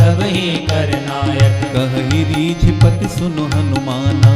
सब ही कर नायक। कहि रीझपति सुनो हनुमाना,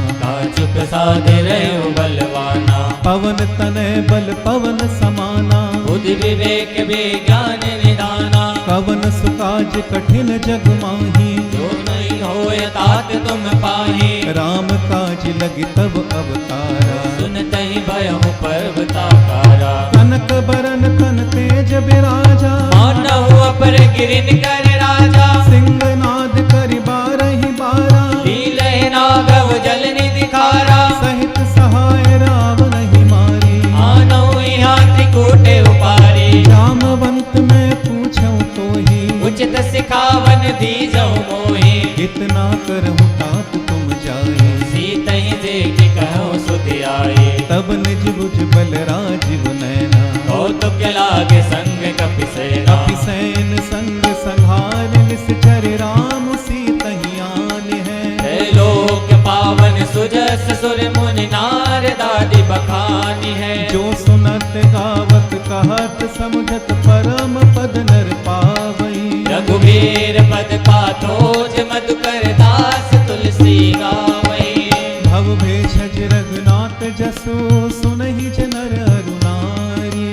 चुप साधे रहो बलवाना। पवन तनय बल पवन समाना, बुद्धि विवेक विज्ञान निधाना। कवन सुकाज कठिन जग माही, जो नहीं होय तात तुम पाहे। राम काज लगी तब अवतारा, सुनते ही भयहु पर्वताकारा। कनक बरन तन तेज बिराजा, मानहु अपर गिरिन कर राजा। सिंहनाद करि बारहि बारा, लीलय नागव जल निधि खारा। सहित सहाय रावण ही मारी, आनहु यहाँ त्रिकूटे उपारी। जामवंत मैं पूछूं तो ही, उचित सिखावन दीजहु मोहि। इतना करहु तात तुम जाए, सीतहि देख कहु सुधि आए। तब निज भुज बल राजीव नैना, कौतुक लागे संग कपिसेना। कपिसैन संग संहार निश्चर राम सीतहि आन है। लोक पावन सुजस सुर मुनि नार दादी बखानी है। जो सुनत गावत कहत समझत परम पद नर पावई। रघुवीर पद पाथोज मधुकर दास तुलसी गावई। भव भेषज रघुनाथ जसो सुनहि जनर अरुणारी।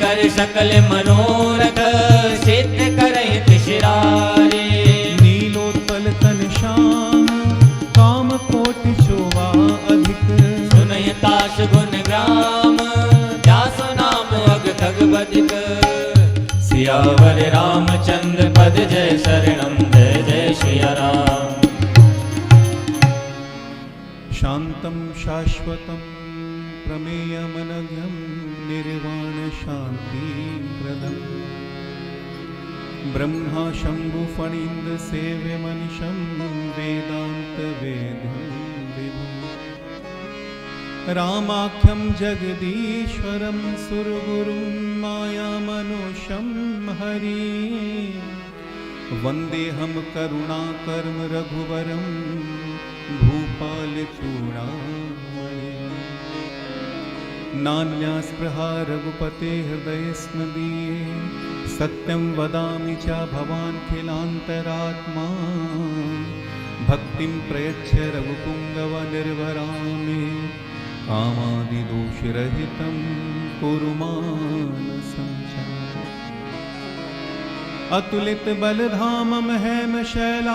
कर सकल मनोरथ सिद्ध करहि तिशरारे। नीलोत्पल तन श्याम काम कोटि शोभा अधिक। सुनहि तास गुण ग्राम जासु नाम अग खग बधिक। सियावर रामचंद्र पद जय शरणम जय जय सिया राम। शांतं शाश्वतं प्रमेयमनघं निर्वाण शांति प्रदम्। ब्रह्मा शंभु फणीन्द्र सेव्य मनिशं वेदांत वेद्यं विभुम्। रामाख्यं जगदीश्वरं सुरगुरुं मायामनुषं हरि। वन्देऽहं करुणाकरं रघुवरं भूपाल चूड़ामणि। नान्यास्पृहा रघुपते हृदय स्मदीये। सत्यं वदामि च भवान् खिलान्तरात्मा। भक्तिं प्रयच्छ रघुपुङ्गव निर्वरामि। कामादिदोषरहितं कुरु मानसं च। अतुलित बलधामं हेमशैलाभदेहम्।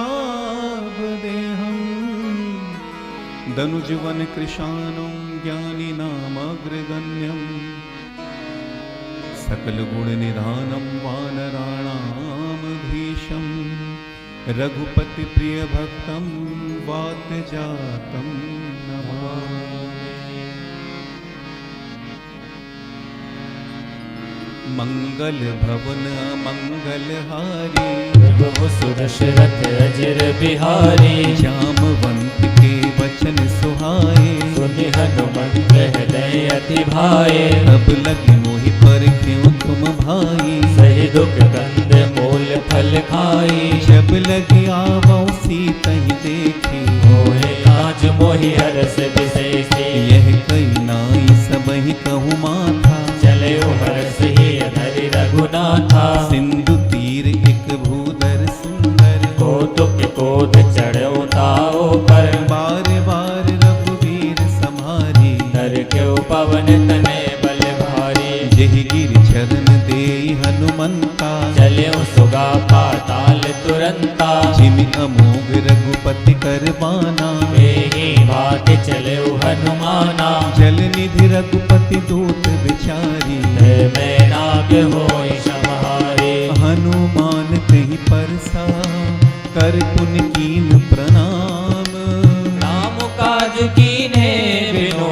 दनुजवन कृशानं ज्ञानिनामग्रगण्यम्। सकल गुण निधानं वानराणामधीशं। रघुपति प्रिय भक्तं वातजातं नमामि। मंगल भवन मंगलहारी। प्रभु सुदशरथ अजर बिहारी। जामवंत के वचन सुहाए। सुनि हनुमंत हृदय अति भाए। तब लगे मोहि परख्यो तुम भाई। सही दुख कंद मूल फल खाई। जब लगे आवो सीतहि देखी। मोहे आज मोहि हरस विशेषी। यह कई नाई सबहि कहु माथा। चले हरस ही धरि रघुनाथा। सिंधु तीर एक भूधर सुंदर। कौतुक कोध चढ़ो ताओ पर। बार बार रघुवीर सम्हारी। धर क्यों पवन तने बल भारी। यही गिर चरण देई हनुमंता। चले सुगा पाताल तुरंता। जिमि अमोघ रघुपति कर बाना। एहि भात चले हनुमाना। जल निधि रघुपति दूत विचारी। मैं नाग होई समहारे। हनुमान तेहि परसा कर पुन कीन प्रणाम। नाम काज कीन्हे बिनो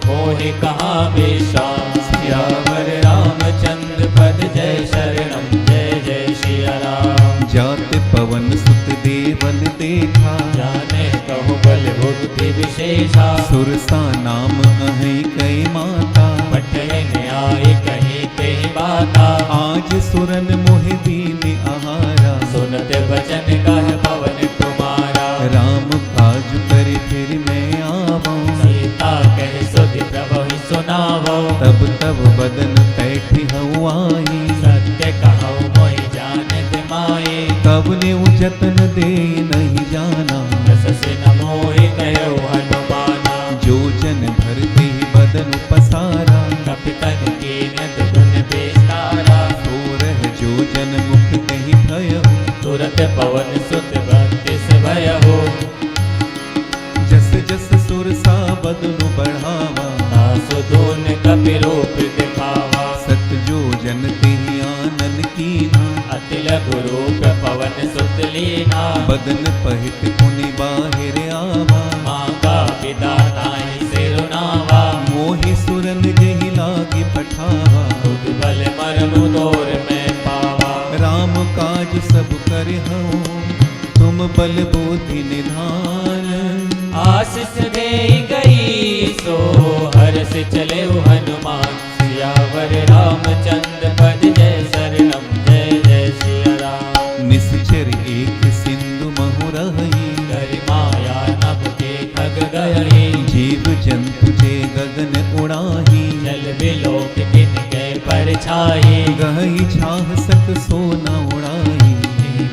मोहि कहाँ बेशाम। सियावर रामचंद्र पद जय शरणम जय जय सिया राम। जात पवन सुत देवन देखा। जाने कहु बल बुद्धि विशेषा। सुरसा नाम अहि कई माता। पठे न्याय कहीं कहीं बाता। आज सुरन मोहि दीन आहारा। सुनते बचन कह पवन कुमारा। राम काज करि फिर मैं आवां। सीता कह सुधि प्रभु सुनावो। तब तब बदन तैठी हऊ आई। सत्य कहु मोहि जानत माये। कवने जतन दे नहीं जाना, जस न मोहि कहो हनुमाना। जो जन भरते ही बदन पसारा, कपितन कीन दुगुन विस्तारा। सोरह जो जन मुख कहीं भयहु, तुरत पवन सुत बत्तीस भयहु। जस जस सुरसा बदनु बढ़ावा, तासु दून कपि रूप दिखावा। सत जो जन तेहि आनन कीना, अति लघु रूप पवन सुत लीना। बदन पहित पुनि बाहिर आवा, मांगा पिता ताहि सिरुनावा। मोहि सुरन जेहि लागे पठावा, खुद बल मरमु तोर में पावा। राम काज सब करे हूँ, तुम बल बुद्धि निधान। आशीष दे गई सो हर्ष चले हनुमान। सियावर रामचंद्र पद जय शरणम जय जय सिया राम। निश्चर एक सिंधु महु रही, कर माया नभ के खग गई। जीव जंतु जे गगन उड़ाही, जल बिलोक दिन के परछाई। गहई छाह सक सोना उड़ाही,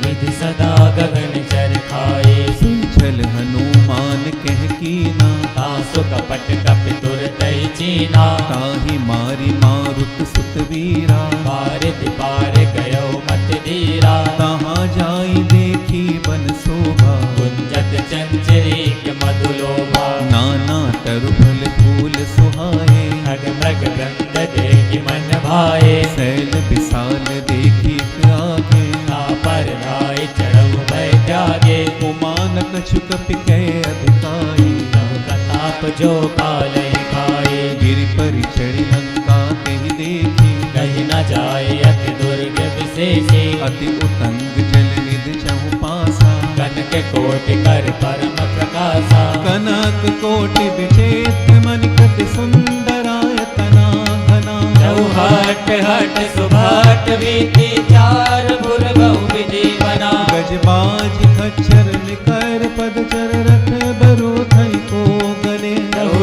विधि सदा गगन चर खाए। सुझल हनुमान कह कीना, तासु कपट कपि तुरतहि चीना। ताहि मारी मारुत सुत वीरा, पारित पार गयो मत धीरा। तहाँ जाई देखी बन शोभा, कुंजत चंचरीक मधुलोभा। नाना तरु फल फूल सुहाए, खग मृग गंध देखि मन भाए। शैल विशाल देखी आगे, ना पर राय चढ़ऊ भय त्यागे। उमान कछु कपि कै अधिकारी, तव कताप जो कालय खाए। गिरि पर चढ़ी लंका कही देखी, कही न जाए अति दुर्ग विशेषे। अति उतंग जल निध चहु पासा, कनक कोटि कर परम प्रकाशा। कनक कोटि विचेत मनिकट सुंदरायतना घना। चौहट हट सुभट वीति चार भुर बहु विधि बना। गजबाज खच्चर निकर पदचर रख बरु थई को गले।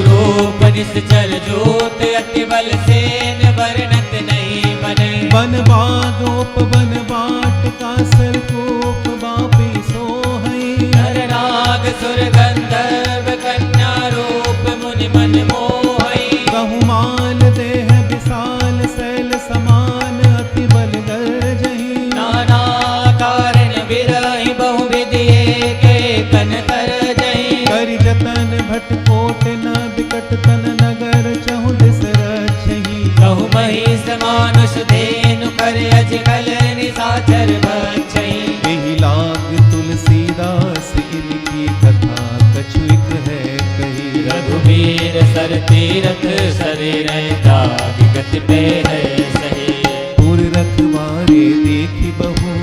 रूप निश्चर जोत अति बल सेन वर्णत नहीं बने। वन बागोप वन बाट का सरकोप बापी सोहई। नर नाग सुर गंधर्व कन्या रूप मुनि मन मोहई। बहुमाल देह विशाल शैल समान अति बल गर्जहि। नाना कारण बिरहि बहुविधि के कन कर जहि। करि जतन भट कोट न बिकट तन नगर चहु दिस रक्षहि। कहु महिष मानुष धेनु कर अजगल निशाचर भक्षहि। एहि लाग तुलसीदास इनकी कथा कछुक है कही। रघुवीर सर तीरथ सरे रहता विगत पे है सही। पुर रखवारे देखी बहु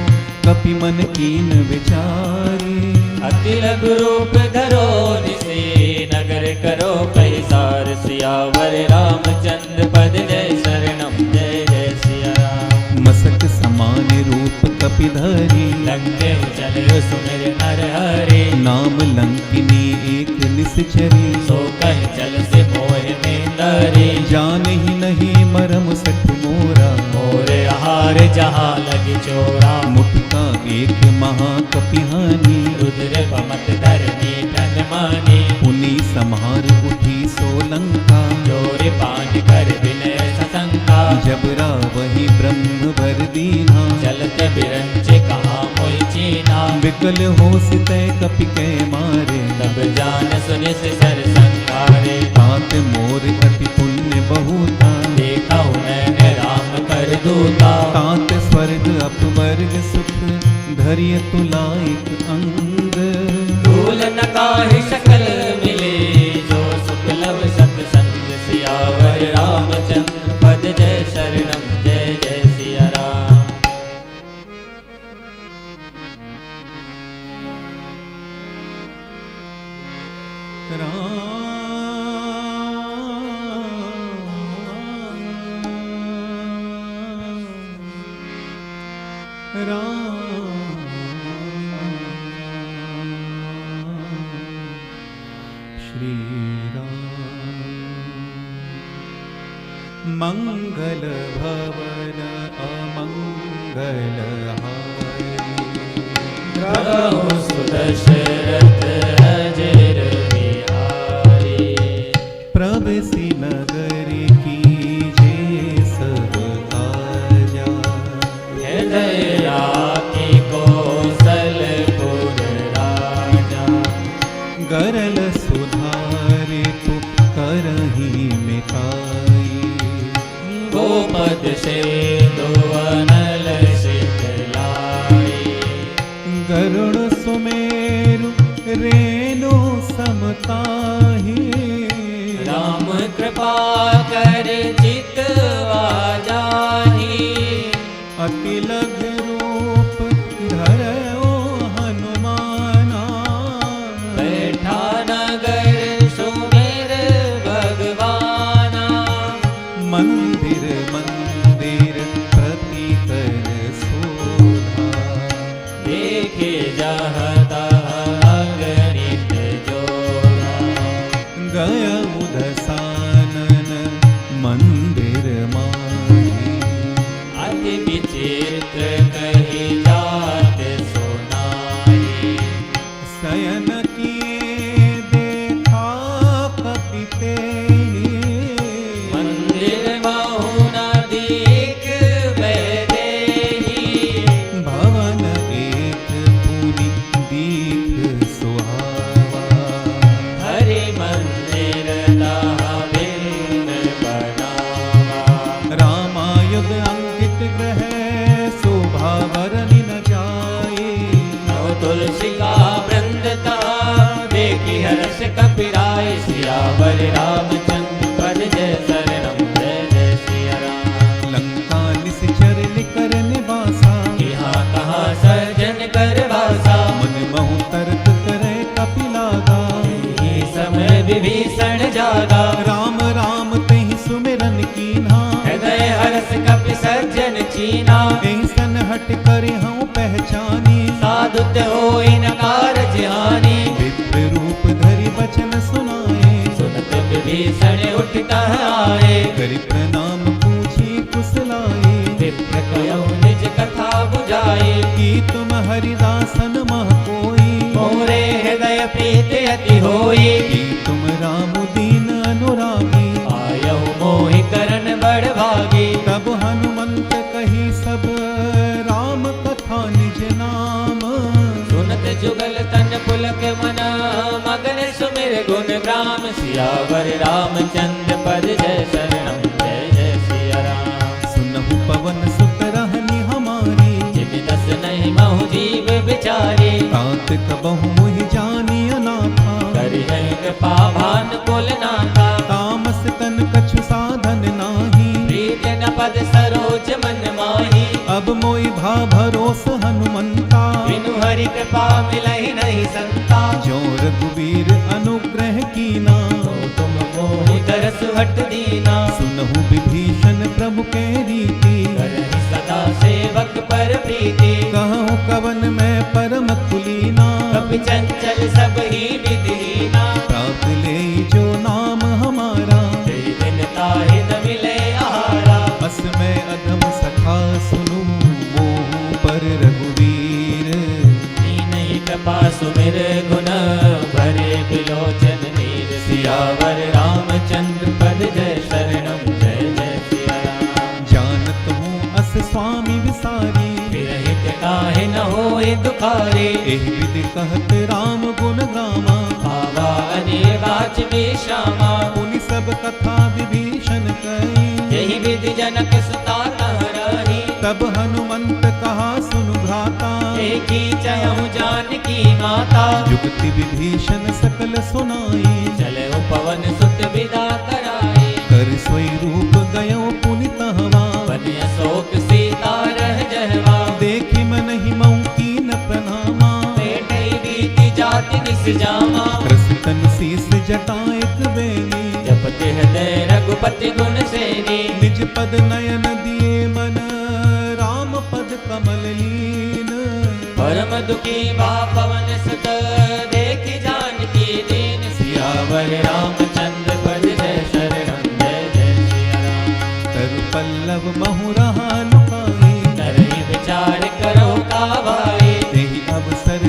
कपि मन कीन विचारी। अति लघु रूप धरो निसे नगर करो पैसार। सियावर रामचंद्र पद जय शरणम जय जय सिया राम। मसक समान रूप कपि धरी, लंके चलो सुमिर नर हरे। नाम लंकिनी एक निश्चरी। सो कह चल से मोह में दरे। जान ही नहीं मरम सठ मोरा, मोर आहार जहाँ लगी चोरा। मुठका एक महाकपिहानी। रुद्र पमत धरनी तन मानी। पुनि संहार उठी सोलंका, जोर पान कर विनय सशंका। जबरा वही ब्रह्म भर दीना। चलत बिरंच कहाँ मोई चीना। विकल हो सितय कपि कै मारे, तब जान सुनि सर संकारे। तात मोर अति पुण्य बहुता। देखा नैन राम कर दूता। तात स्वर्ग अपवर्ग सुख, धरिय तुलाइक अंग। धूल न काहि सकल मिले। जो सुख लव सत्संग। सियावर रामचंद्र पद जय शरणम जय जय सिया राम। श्री राम मंगल भवन अमंगल हारी। प्रभु सुदशरथ अजर बिहारी। प्रवेशी नगरी कीजे सब काजा, हृदय राखी कौशलपुर राजा। गरल सुधारे तु करही मिटाई, गोपद से दुवनल शीतलाई। गरुड़ सुमेरु रेणु समताही, राम कृपा कर चितवा जाहि। अति लघु रूप धरयो हनुमाना, बैठा नगर सुमेर भगवाना। मंदिर मंदिर प्रति कर शोभा, देखे जहाँ तहाँ अगणित जोड़ा। गय उदसानन मंदिर माही, अति विचित्र कही जात सुनाई। शयन किए देखा कपिते, मंदिर महु न दीख वैदेही। भवन एक पुनि दीख सुहावा, हरि मंदिर तहाँ भिन्न बनावा। रामायुध अंकित ग्रह शोभा वरनि न जाए, नव तुलसी का वृंद तहाँ देखी हर्ष कपिराय। सियावर रामचंद्र पद जय शरणम जय जय सिया राम। लंका निश्चर निकर निवासा, यहाँ कहाँ सर्जन कर वासा। मन महु तर्क करे कपिलागा, ही समय विभीषण जागा। राम राम तेहि सुमिरन कीन्हा, हृदय हर्ष कपि सर्जन चीना। ऐसन हट कर हूँ पहचानी, साधुत होई न कारज हानि। विप्र रूप धरि बचन सुनाए, सुनत विभीषण उठ कह आए। करि प्रणाम पूछी कुशलाए, विप्र कयौ निज कथा बुझाई। की तुम हरिदासन मह कोई, मोरे हृदय प्रीत अति होई। की तुम राम दीन अनुरागी, आयहु मोहि करन बड़ भागी। तब हनुमंत कही सब राम कथा निज नाम, सुनत जुगल तन पुलक मना। मगन सुमिर गुण ग्राम। सियावर रामचंद्र पद जय शरणम जय जय सिया राम। सुनहु पवन सुत रहनी हमारी, जिन दस नहीं महु जीव बिचारी। तात कबहु मुहि जानी अनाथा, करिहै कृपा भान कुल नाथा। तामस तन कछु साधन नाही, प्रीत न पद सरोज मन माही। अब मोहि भा भरोस हनुमंता, बिनु हरि कृपा मिलहि नहीं संता। जो रघुवीर अनुग्रह कीना, तो तुम मोहि तरस हट दीना। सुनहु विभीषण प्रभु के रीति, करहि सदा सेवक पर प्रीति। कहूँ कवन मैं परम कुलीना, कपि चंचल सब ही विधिहीना। प्राप्त ले जो नाम हमारा, तेहि दिन ताहि न मिले आहारा। बस मैं अधम सखा सुनु मोह पर रघुवीर, नहीं कृपा सुमिर गुण भरे बिलोचन नीर। सियावर रामचंद्र पद जय शरणम जय जय सिया राम। जानत हूँ अस स्वामी विसारी, विरहित काहे न होए दुखारे। एहि विधि कहत राम गुण गामा, भावा अनेवाच विश्रामा। पुनि सब कथा विभीषण कही, यही विधि जनक सुता तहरही। तब हनुमंत कहा सुनु भ्राता, एकी चहु जानकी माता। जुगति विभीषण सकल सुनाई, चले पवन सुत विदा कराए। कर सोई रूप गयो पुनि तहवा, बन अशोक सीता रह जहवा। देखि मन ही मऊ कीन प्रणामा, पेटई बीती जाति निस जामा। प्रसितन शीस जटा एक बेनी, जपति हृदय रघुपति गुण सेनी। निज पद नयन दिए मन राम पद कमल लीन। परम दुखी बा पवन सुत देखि जानकी दीन। सियावर रामचंद्र पद जय शरणम जय जय सिया राम। तरु पल्लव महु रहा लुकाई, तरहि विचार करो का भाई। तेहि अवसर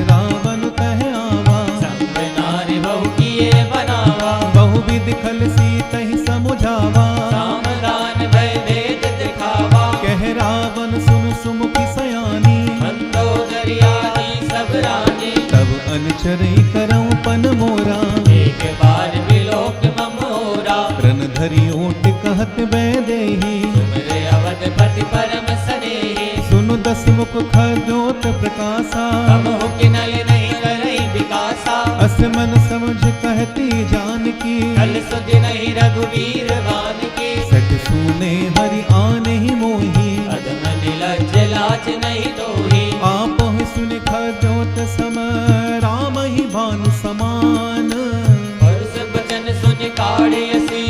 रानी। तब अनचरई करऊं पन मोरा, एक बार विलोक ममोरा। रन धरी ओट कहत बैदेही, तुमरे अवधपति परम स्नेही। सुनु दस मुख खजोत प्रकाशा, हम हुक नल नहीं करई विकासा। अस मन समझ कहती जानकी, कल सुध नहीं रघुवीर बान की। सट सुने हरि आन ही मोही, अधम निलज्ज लाज नहीं दोही। आप सुन खजोत सम राम ही भानु समान। परुष बचन सुन काढ़ियसी,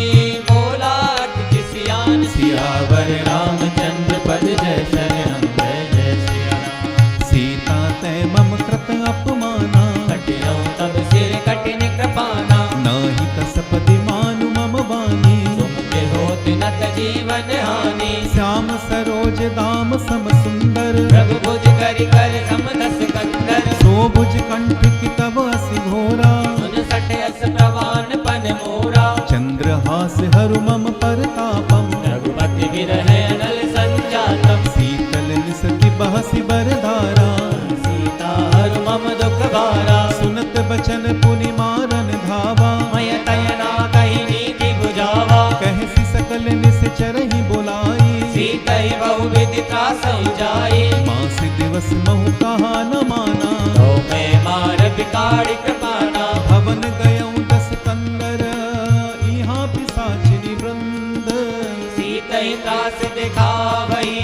बोला अटक सियान। सियावर रामचंद्र पद जय शरणम जय जय सिया राम। सीता तय मम कृत अपमाना, कटिनौ तब सिर कठिन कृपाना। नाही तसपति मानु मम वाणी, तुम के होत नत जीवन हानि। श्याम सरोज दाम सम सुंदर, प्रभु भुज करि कर समदस कंदर। शोभुज कंठ की तब असि घोरा, सुन सठ अस प्रवान पन मोरा। चंद्रहास हरु मम परतापम, रघुपति विरह अनल संजातम। शीतल निसति बहसि बरधारा, सीता हरु मम दुख भारा। सुनत बचन पुनि मारन धावा, मय तयना कही नीति बुझावा। कहसि सकल निश्चरहि बोलाई, सीतई बहु विधि त्रासौ जाई। मास दिवस महु कहा न माना, तो मैं मार बिकाड़ी कृपाना। भवन गयऊं दस कंदर, इहाँ पिशाचिनी वृंद। सीतई त्रास दिखावई,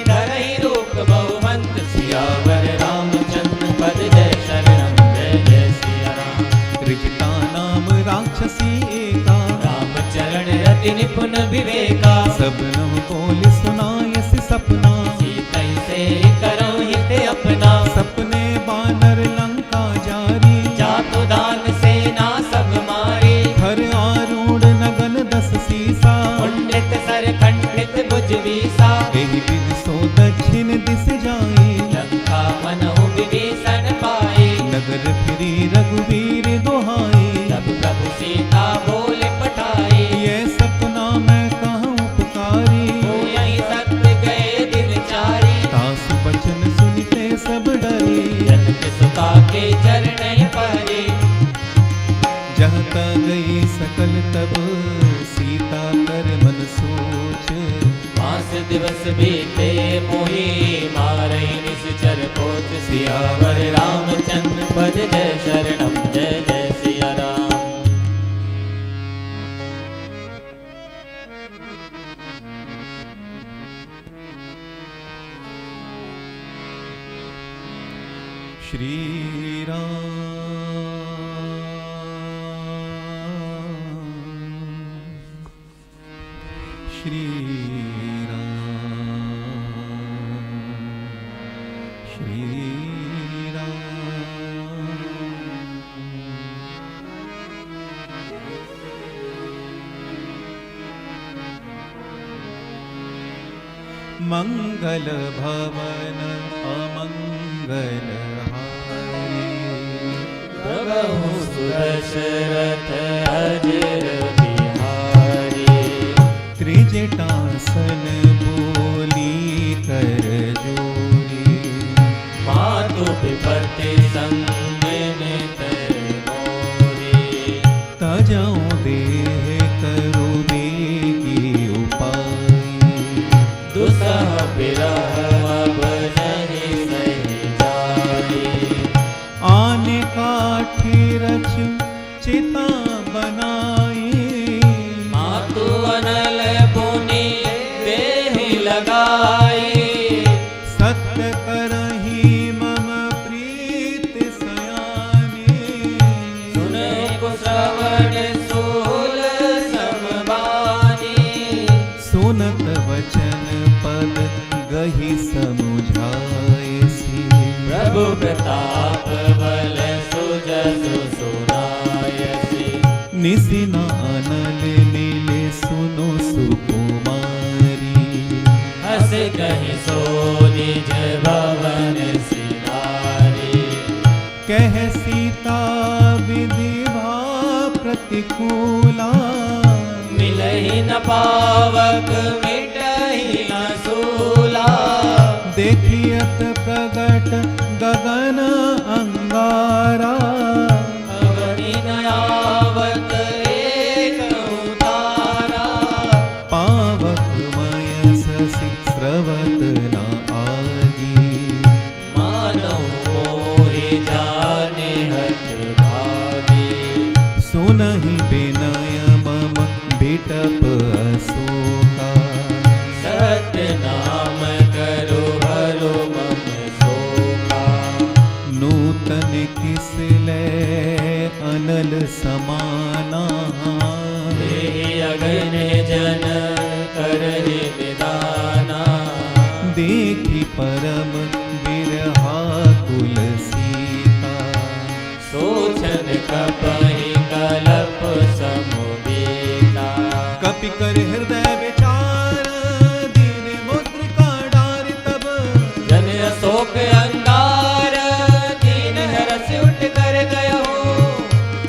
धरई रूप बहुमंत। सियावर रामचंद्र पद जय शरणम जय जय सिया राम। त्रिजटा नाम राक्षसी एका, रामचरण रति निपुण विवेका। सबनहु बोल सुनायस सपना, सीतई से करो हित अपना। सपने बानर लंका जारी, जातु दान सेना सब मारी। हर आरूढ़ नगन दस सीसा, कुंडित सर खंडित भुज वीसा। एहि विधि सो दक्षिण दिस जाई, लंका मनहु विभीषण पाई। नगर फिरी रघुवीर दोहाई। तब प्रभु सीता बोले पठाई। ये सपना मैं कहूँ पुकारी, तो यही सत्य गए दिन चारी। तासु बचन सुनते सब डरे, जनक सुता के चरण परे। जहाँ ता गई सकल तब सीता कर मन सोच। मास दिवस बीते मोही, मारई निश्चर पोच। सियावर रामचंद्र पद जय शरणम जय जय सिया राम। श्री राम श्री राम श्री राम। मंगल भवन अमंगल प्रभु सुदशरथ अजर बिहारी। त्रिजटासन बोली कर जोरी, मातु पिपति संगन कर मोरी। तजऊं देह करु बेगी उपाय, दुसह बिरह अब नहीं सही जाई। आने काठी रच चिता बनाई, मातु अनल पुनि देहि लगाई। सत्य करहि मम प्रीत सयानी, सुन को श्रवण सूल समबानी। सुनत वचन पद गहि समुझायसी, प्रभु प्रताप बल सुजसु सुनायसी। निसिना अनल मिले सुनो सुकुमारी, हस कहि सो निज भवन सिधारी। कह सीता विधिवा प्रतिकूला, मिलहि न पावक मिटहि न सूला। देखियत प्रगट गगन अंगारा, अवनि नयावत एक उतारा, पावक मय शशि स्रवत न आगी, मानव मोहि जाने हठ भागी, सुनहि विनय मम बिटप अशोका, सत्य नाम करो हरो मम शोका, नूतन किसले अनल समाना, देहि अगन जन करहि निदाना, देखी परम बिरहा कुल सीता, सोचन कपहि कलप समुदीता, कपि कर हृदय विचार, दीन मुद्रिका डारि तब, जन अशोक अंगार, दीन हरष उठ कर गयो,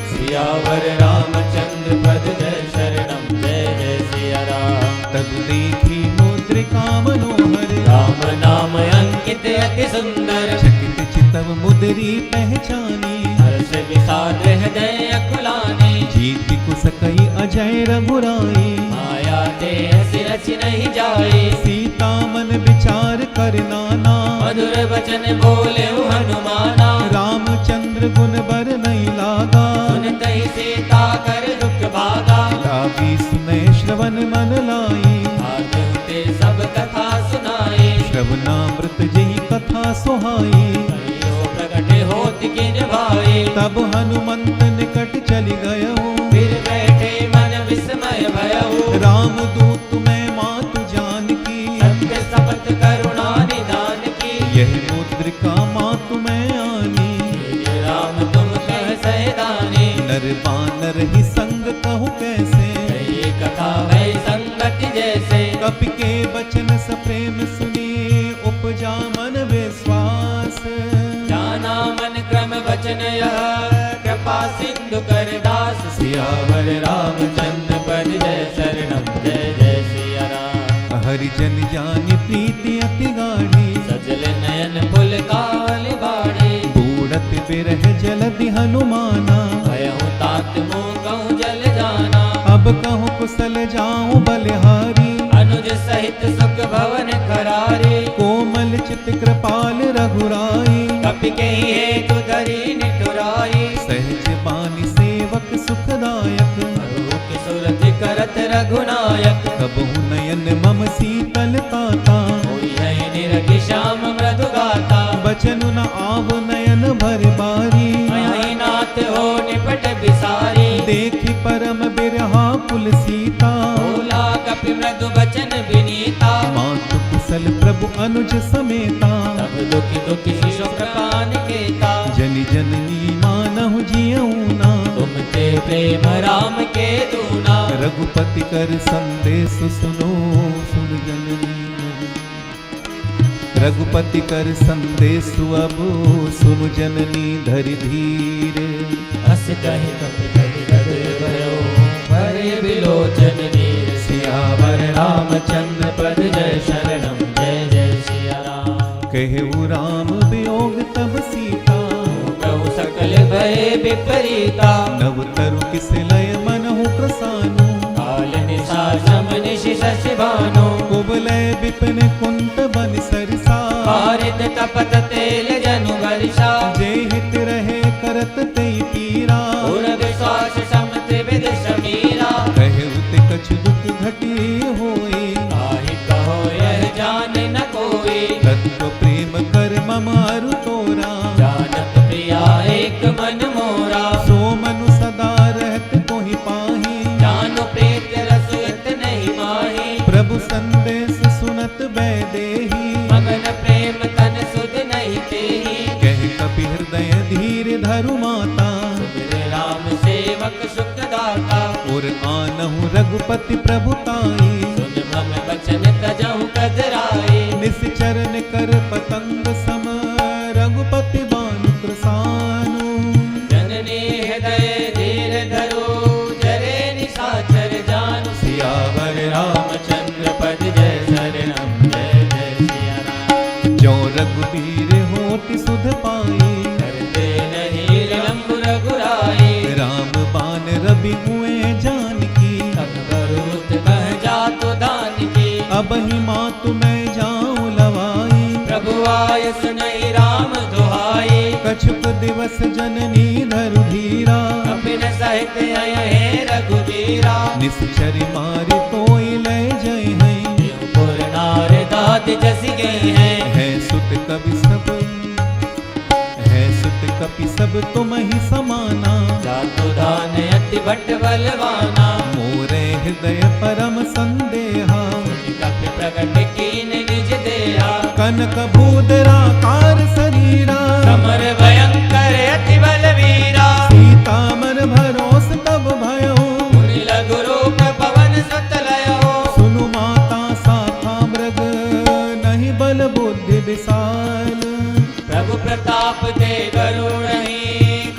सियावर रामचंद्र पद जय शरणम जय जय सिया राम, तब देखी मुद्रिका मनोहर, राम नाम अंकित अति सुंदर, चकित चितव मुद्री पहचानी, हर्ष विषाद हृदय अकुलाने, जीति कुस कई अजय रघुराई, माया देह सिरच नहीं जाए, सीता मन विचार कर नाना, मधुर वचन बोले हनुमाना, रामचंद्र गुण बर नहीं लागा, सुनत ही सीता कर दुख भागा, लागी सुनय श्रवण मन लाई, आगे ते सब कथा सुनाए, श्रवणामृत जही कथा सुहाई, कहियो प्रगटे होत किन भाई, तब हनुमंत निकट चली गयो, फिर बैठे मन विस्मय भयउ, राम दूत मैं मातु जानकी, सत्य शपथ करुणा निदान की, यह मुद्रिका मातु मैं आनी, हे राम तुम कह सैदानी, नर बानर ही संग कहूँ कैसे, कही कथा भय संगति जैसे, कपि के बचन सप्रेम सुनी, उपजा मन विश्वास, जाना मन क्रम वचन यह, कृपा सिंधु कर दास, सियावर रामचंद्र पद जय शरणम जय जय सिया राम, हरिजन जानि प्रीति अति गाढ़ी, सजल नयन फुल काल बाड़ी, बूढ़त बिरह जलधि हनुमाना, भयहु तात मुँह कहूँ जल जाना, अब कहूँ कुशल जाऊं बलिहारी, अनुज सहित सुख भवन करारे, कोमल चित कृपाल रघुराई, कपि कही हेतु धरी निठुराई, सहज बानी सेवक सुखदायक, अरूप सुरति करत रघुनायक, कबहु नयन मम शीतल ताता, होई है निरखि श्याम मृदु गाता, बचनु न आव नयन भर बारी, मयहि नाथ हो निपट बिसारी, देखी परम बिरहा कुल सीता, बोला कपि मृदु बचन विनीता, मातु कुशल प्रभु अनुज समेता, तब दुखि दुखि शिशु कृपा निकेता, जनि जननी मानहु जियऊ ना, तुम ते प्रेम राम के दूना, रघुपति कर संदेश सुनो सुन जननी, रघुपति कर संदेश अब सुन जननी धरि धीर, अस कहि कपि कहि हृदय भयो, भरे विलोचन नीर, सियावर रामचंद्र पद जय शरणम जय जय सिया राम, कहु राम वियोग तब सीता, कहु सकल भय विपरीता, नव तरु किस लय मनहु प्रसानु, काल निशा सम निशि शशि भानु, कुबलय विपिन कुंत बन सरसा, पारित तपत तेल जनु वर्षा, जे हित रहे करत तई पीरा, गुण विश्वास सम त्रिविध समीरा, कहत कछु दुख घटी होई, काहि कहो यह जान न कोई, तत्व प्रेम कर ममारु तोरा, जानत प्रिया एक मन मोरा, सो मनु सदा रहत कोहि पाही, जानो प्रीत रस इत नहीं माही, प्रभु संदेश सुनत बैदेही, मगन प्रेम तन सुध नहीं तेही, कह कपि हृदय धीर धरु माता, सुमिर राम सेवक सुख दाता, और आनहु रघुपति प्रभुताई, सुन मम बचन तजहु कदराए, निश्चरण कर पतंग सम, रघुपति बानु प्रसानु, जननी हृदय धीर धरो, जरे निशाचर जानु, सियावर रामचंद्र पद जय शरणम जय जय सिया राम, जो रघुबीर होति सुध पा दिवस जननी धरु धीरा, कपिन सहित आय हे रघुबीरा। निश्चरी मारी तोई ले जय हैं, देवपुर नार दात जस गए हैं। है सुत कवि सब, है सुत कपि सब तुम ही समाना। जातु दान अति भट बलवाना, मोरे हृदय परम संदेहा। कपि प्रगट कीन निज देहा। कनक भूदराकार शरीरा, समर भयंकर अति बलवीरा। सीता मन भरोस तब भयो, मुनि लघु रूप पवन सुत लयो। सुनु माता साखा मृग, नहीं बल बुद्धि विशाल। प्रभु प्रताप ते गरुड़हि,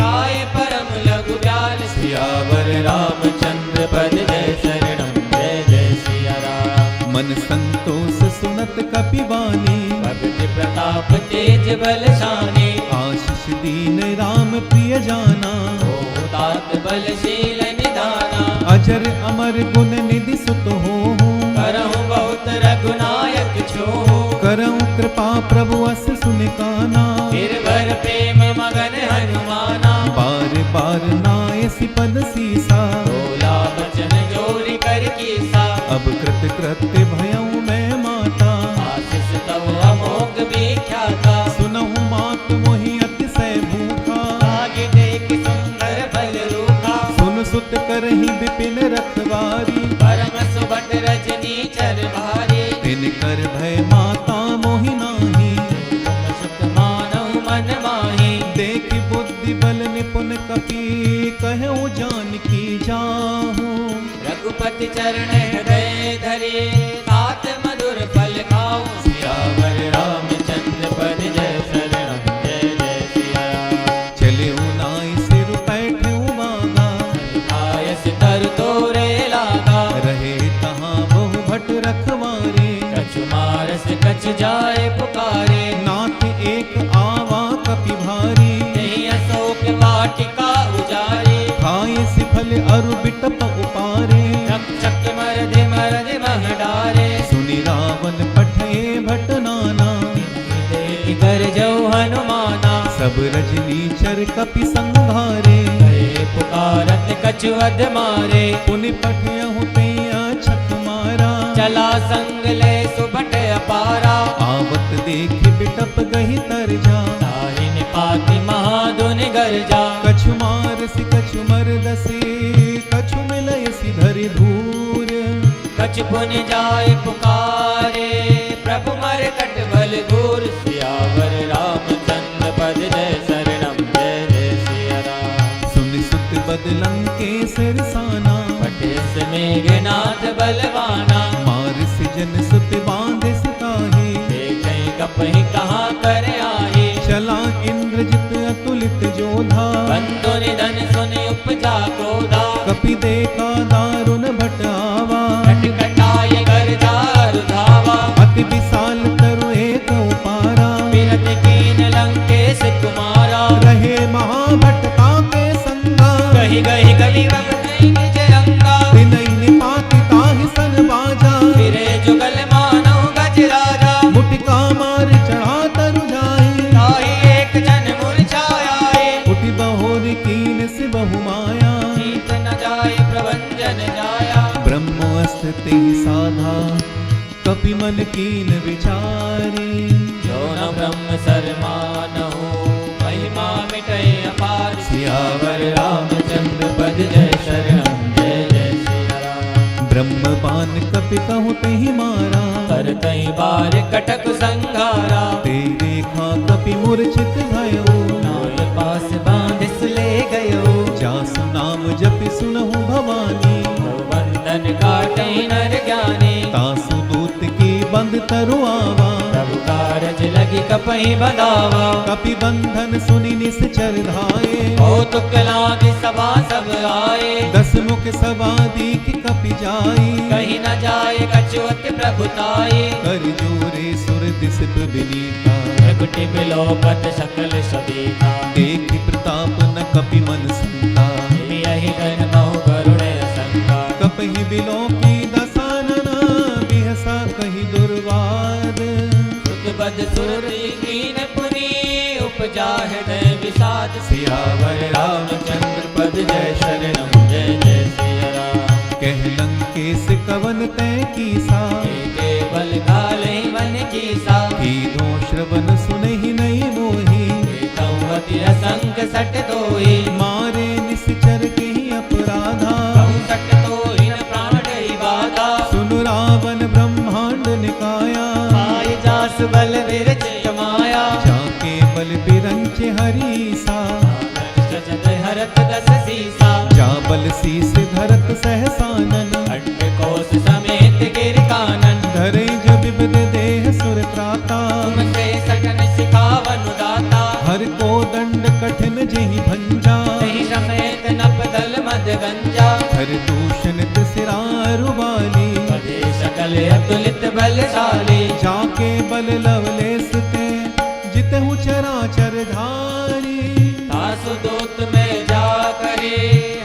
काय परम लघु ब्याल। सियावर रामचंद्र पद जय शरणम, जय जय सिया राम। मन संतोष सुनत कपिवानी, भक्ति प्रताप तेज बल शाने। आशीष दीन राम प्रिय जाना। हो तात बलशील निदाना। अजर अमर गुण निधि सुत हो, करहु बहुत रघुनायक छोहु। करऊं कृपा प्रभु अस सुन काना। गिरवर प्रेम मगन हनुमाना। बार बार नायसी पद सीसा, बोला बचन जोरी कर कीसा। अब कृत कृत्य भयऊं मैं माता। आशीष तव अमोघ विख्याता। सुनहु मात मोहि अतिशय भूखा, आगे देख सुंदर फल रूखा। सुन सुत करही विपिन रखवारी। परम सुबट रजनी चर भारी। तिन कर भय माता मोहि नाही, तुम सुत मानहु मन माही। देख बुद्धि बल निपुण कपि, कहूँ जानकी जाहू। रघुपति चरण हृदय धरे, तात मधुर फल खाऊं। सियावर रामचंद्र पद जय शरणम, जय जय सिया राम। चले नाई सिर बैठे बागा, आयस तर तोरे लागा। रहे तहाँ बहु भट रखवारे। कछु मारस कछ जाए पुकारे। नाथ एक आवा कपि भारी, नहीं अशोक वाटिका उजारे। खाए सिफल अरु बिटप उपारे। रक्षक मरधे मरधे मह डारे। सुनि रावण पठे भट नाना, देख कर जऊ हनुमाना। सब रजनी चर कपि संघारे। करे पुकारत कछु अध मारे। पुनि पठयहु तैया छक मारा। चला संग ले सुबट अपारा। आवत देख बिटप गही तर जा, ताहि निपाति महाधुन गर्जा। कछु मारसि कछु मरदसि, कछु मिलयसि धरि धूर। कछु पुन जाय पुकारे, प्रभु मर कट बल घूर। सियावर रामचंद्र पद जय शरणम, जय जय सिया राम। सुनि सुत बदलं के सिरसाना, पटेस मेघनाथ बलवाना। मारिस जन सुत बांधिस ताहि। देखें कपहि कहाँ कर आए। चला इंद्रजित अतुलित जोधा, बंधु निधन सुनि उपजा क्रोधा। कपि देखा दारुण भट आवा। कटकटाय गर्जा रुधावा। अति विशाल तरु एक उपारा। बिरत कीन लंकेश कुमारा। रहे महाभट ताके संगा, कही गही कवि बबधई निज अंगा। तिनहि निपाति ताहि सन बाजा। फिरे जुगल मानव गज राजा। मुटिका मार चढ़ा तरु जाहि, ताहि एक जन मूर्छाए। उठि बहोर कीन से बहु माया। जीत न जाय प्रभंजन जाया। ब्रह्मोऽस्त्र तेहि साधा, कपि मन कीन विचारे। जो न ब्रह्म सरमानहु, महिमा मिटै अपार। सियावर रामचंद्र पद जय शरणम, जय जय सिया राम। ब्रह्म बान कपि कहु तहि मारा। करतहि बार कटक संघारा। तेरे खा कपि मूर्छित भयो। नाय पास बांधिस ले गयो। जासु नाम जपि सुनहु भवानी। बंधन काटै नर ज्ञानी। तासु दूत की बंद तरु आवा। प्रभु कारज लगी कपहि बंधावा। कपि बंधन सुनि निश्चर धाये। कौतुक लागे सभा सब आए। दस मुख सभा दीख कपि जाई। कहीं न जाए कछुअत प्रभुताई। कर जोरे सुर दिसप विनीता। प्रगति बिलोपत सकल सबीता। देख प्रताप न कपि मन संता। यही गण बहु करुण असंका। कपहि बिलो की दसानना, बिहसा कही दुर्वाद। सुत बद सुरति कीन पुनी, उपजा हृदय विषाद। सियावर रामचंद्र पद जय शरणम जय जय सिया राम। कह लंकेश कवन तय कीसा, केवल काले वन कीसा, कीधो श्रवण सुनहि नहीं मोही, कौवती असंग सट तोहि, मारे निश्चर के ही अपराधा, कहूँ सट तोहि न प्राण डरि बाधा, सुनु रावण ब्रह्मांड निकाया, पाए जास बल विरचित माया, जाके बल बिरंच हरीसा, सजत हरत दस सीसा, जा बल शीस धरत सहसानन, खंड कोस समेत गिर कानन, धरे जो विविध देह सुर त्राता, तुमसे सटन सिखावन दाता, हर को दंड कठिन जेहि भंजा, सही समेत नप दल मद गंजा, हर दूषण सिरारु वाली, पदे सकल अतुलित बलशाली, जाके बल लवलेस ते जितहु चराचर धारी, तासु दूत में जा करे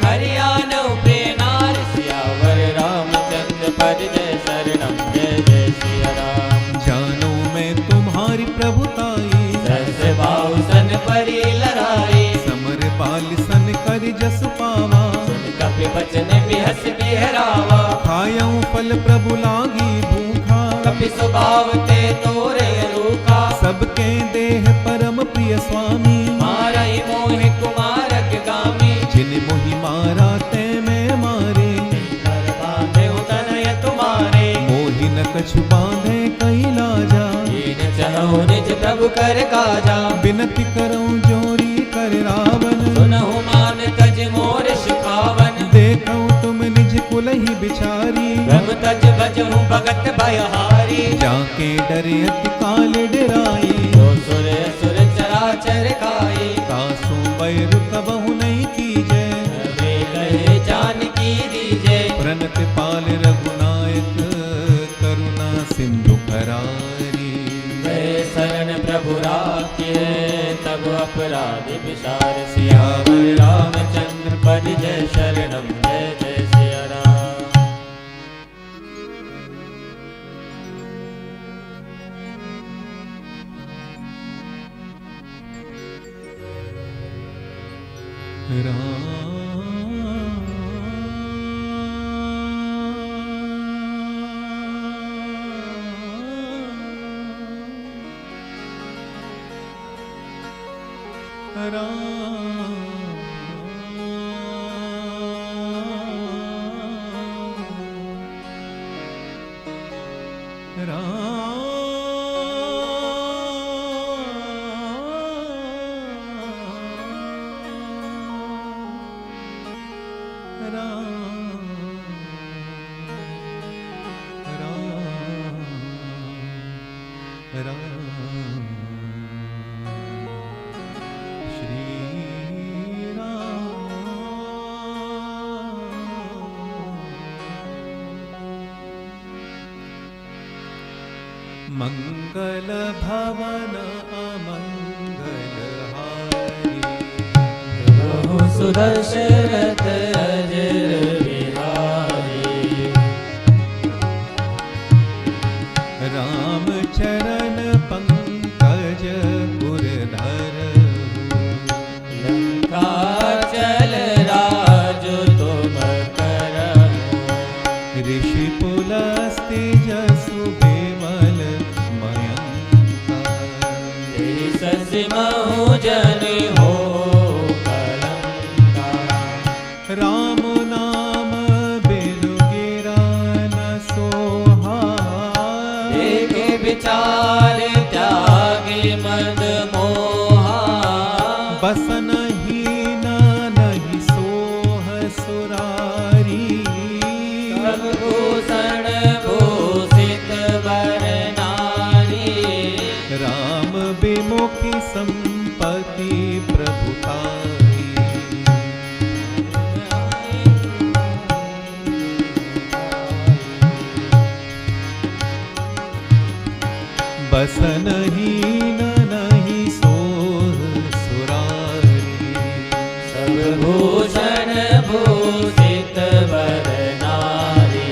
हरियाण प्रिय नार, सियावर रामचंद्र पद जय शरणम जय जय सिया राम। जानो मैं तुम्हारी प्रभुताई, सहस बाहुसन परी लड़ाई, समर बाल सन कर जस पावा, सुन कपि बचन बिहस बिहरावा, खायऊ फल प्रभु लागी भूखा, कपि स्वभाव ते तोरे रूखा, सबके देह परम प्रिय स्वामी, मारई मोहि कुमारक गामी, जिन मोहि मारा ते मैं मारे, कर बांधे तनय तुम्हारे, मोहि न कछु बांधे कई लाजा, कीन चहु निज प्रभु कर काजा, बिनती करऊं जोरी कर रावण, सुनहु मान तज मोर सुखावन, देखऊं तुम निज कुल ही बिचारी, ब्रह्म तज भजहु भगत भयहारी, जाके डरे अति काल डराई, जो सुर असुर चराचर खाई, तासु बैर कबहु नहीं कीजे, वे कहे जानकी दीजे, प्रणत पाल रघुनायक करुणा सिंधु करारी, गए शरण प्रभु राखे तब अपराध विसार, सियावर रामचंद्र पद जय शरणम जय जय सिया राम। मंगल भवन अमंगल हारी, प्रभु सुदशरथ अजर बिहारी, राम चरण पंकज पुरधर, लंका चल राजु तुम करहु, ऋषि पुलस्ति जसु विमल मयंका, ससिमहु जन हो कलंका, राम नाम बिनु गिरा न सोहा, एक विचार त्यागे मद मोहा, बसन हीन नहीं सोह सुरारी, सब भूषण भूषित वर नारी, राम विमुखी संपत्ति प्रभुताई, बसन हीन नहीं सोह सुरारी, सब भूषण भूषित वर नारी,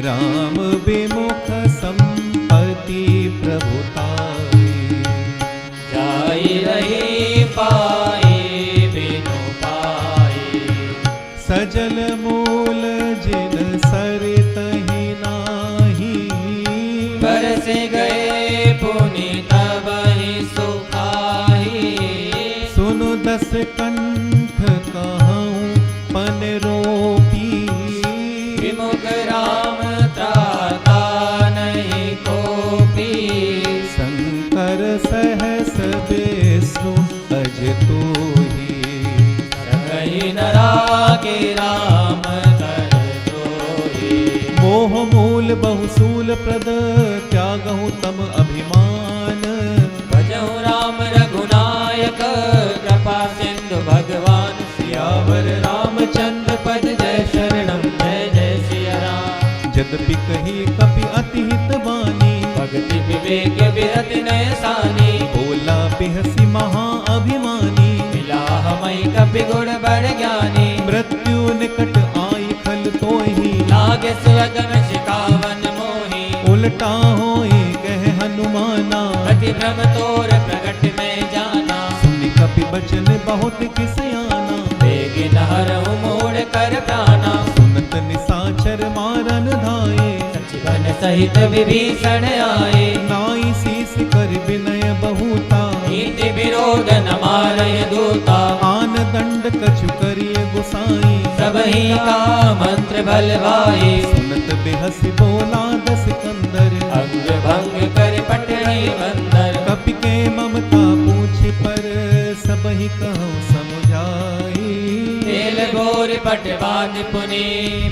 राम विमुख संपत्ति प्रभुताई, जाई रही पाए दस कंठ कहूँ पन रोपी, विमुख राम त्राता नहीं कोपी, शंकर सहस विष्णु अज तोहि, सकहि नरागे राम कर द्रोही। मोह मूल बहुसूल प्रद त्यागहु तम अभिमान, भजहु राम रघुनायक कृपा सिंधु भगवान। सियावर रामचंद्र पद जय शरणम जय जय सिया राम। यद्यपि कही कपि अति हित बानी, भक्ति विवेक विरत नय सानी, बोला बिहसी महा अभिमानी, मिला हमई कपि गुण बड़ ज्ञानी। मृत्यु निकट आई खल तोहि, लागे सुअदन शिकावन मोही, उल्टा होई कह हनुमाना, अति भ्रम तोर प्रगट में जाना। सुनि कपि बचन बहुत किसयाना, बेगी नहरहु मोड़ कर प्राणा। सुनत निसाचर मारन धाये, सचिवन सहित विभीषण आए, नाई शीस कर विनय बहुता, नीति विरोध न मारय दूता। आन दंड कछु करिय गुसाई, सबहि का मंत्र बलवाए, सुनत बेहसी बोला दस कंदर, अंग भंग कर पटहि बंदर। कपि के ममता पूछ पर सबहि कहूँ समुझाई, तेल गोर पटवाद पुनि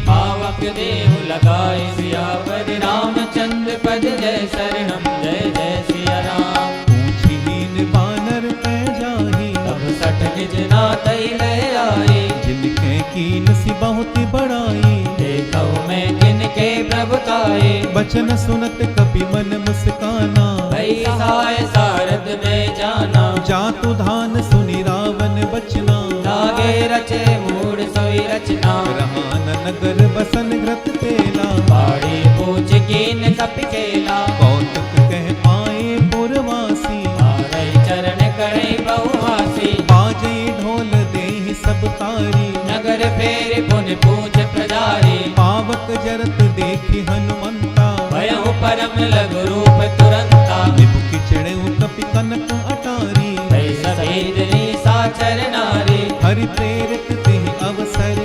पावक देहु लगाए। सियावर रामचंद्र पद जय शरणम जय जय सिया राम। पूछी हीन बानर कह जाही, तब सठ निज नातई ले आए, जिनके कीन सी बहुत बड़ाई, देखऊ मैं किनके प्रभुताए। बचन सुनत कपि मन मुस्काना, भई साय सारद में जाना, जातु धान सुनि रावण बचना, लागे रचे मूड सोई रचना। रहान नगर बसन घृत तेला, बाड़ी पूछ कीन कपि चेला, कौतुक कह आए पुरवासी, मारई चरण करई बहुहासी। बाजे ढोल देहि सब तारी, नगर फेर पुन पूछ प्रजारी, पावक जरत देखि हनुमंता, भयहु परम लघु रूप तुरंता। निपुक चढ़ऊ कपि कनक अटारी, भई सफेद निशाचर नारी, हरि प्रेरक तेहि अवसर,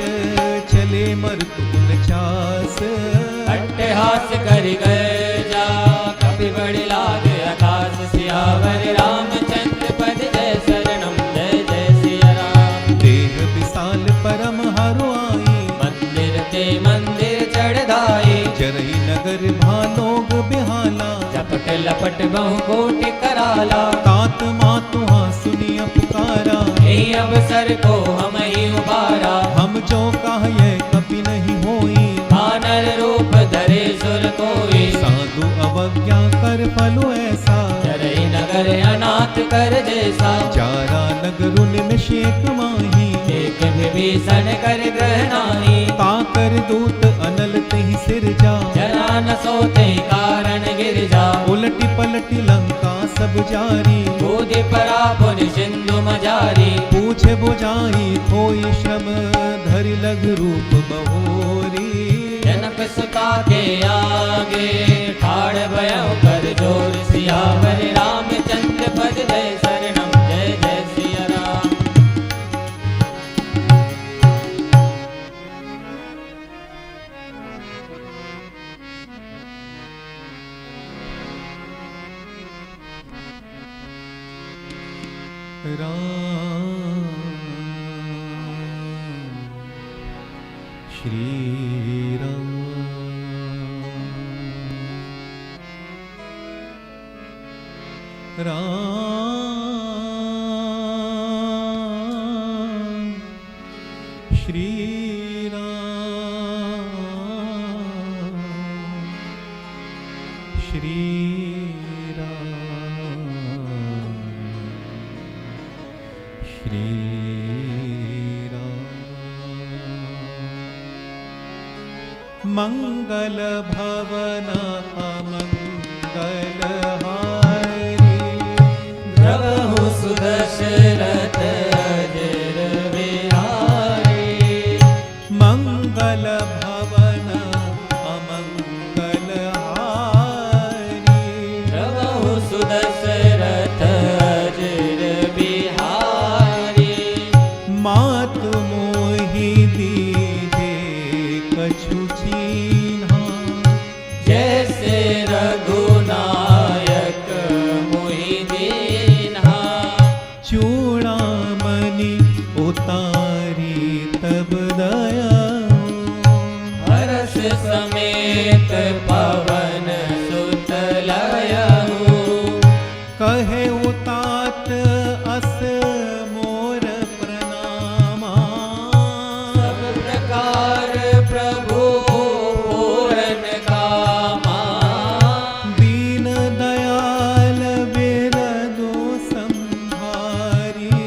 चले मरतु उनचास, अट्टहास कर गए जा, कपि बड़ि लागे आकाश। सियावर रामचंद्र पद जय शरणम जय जय सिया राम। देह विशाल परम हरु आई, मंदिर ते मंदिर चढ़ाई, जरई नगर भालोग बिहाला, झपट लपट बहु कोटि कराला। तात मातुहा सुनिय पुकारा, यही अवसर को हम ही उबारा, हम जो कहिए कपि नहीं होई, वानर रूप धरे सुर कोई। साधु अवज्ञा कर फलो ऐसा, चरई नगर अनाथ कर जैसा, चारा नगरु निमिष एक माही, एक विभीषण कर ग्रहणाई। ताकर दूत अनल तेहि सिरजा, जरा न सोते कारण गिर जा, उलटी पलटी लंका सब जारी, कूदि परा पुनि सिंधु मजारी। पूछे बुझाई खोई श्रम, धरि लघु रूप बहोरी, जनक सुता के आगे ठाड़ भयउ कर जोर। सियावर रामचंद्र पद जय शरणम जय जय सिया राम। राम श्री राम राम श्री राम श्री राम श्री राम। मंगल भवन अमंगल हारी, प्रभु सुदशरथ अजर बिहारी। मंगल भवन अमंगल हारी, प्रभु सुदशरथ अजर बिहारी। उतारी तब दया हर्ष समेत पवन सुत लयहु कहे उतात अस मोर प्रणामा सब प्रकार प्रभु पूरन कामा दीन दयाल बिरदो संहारी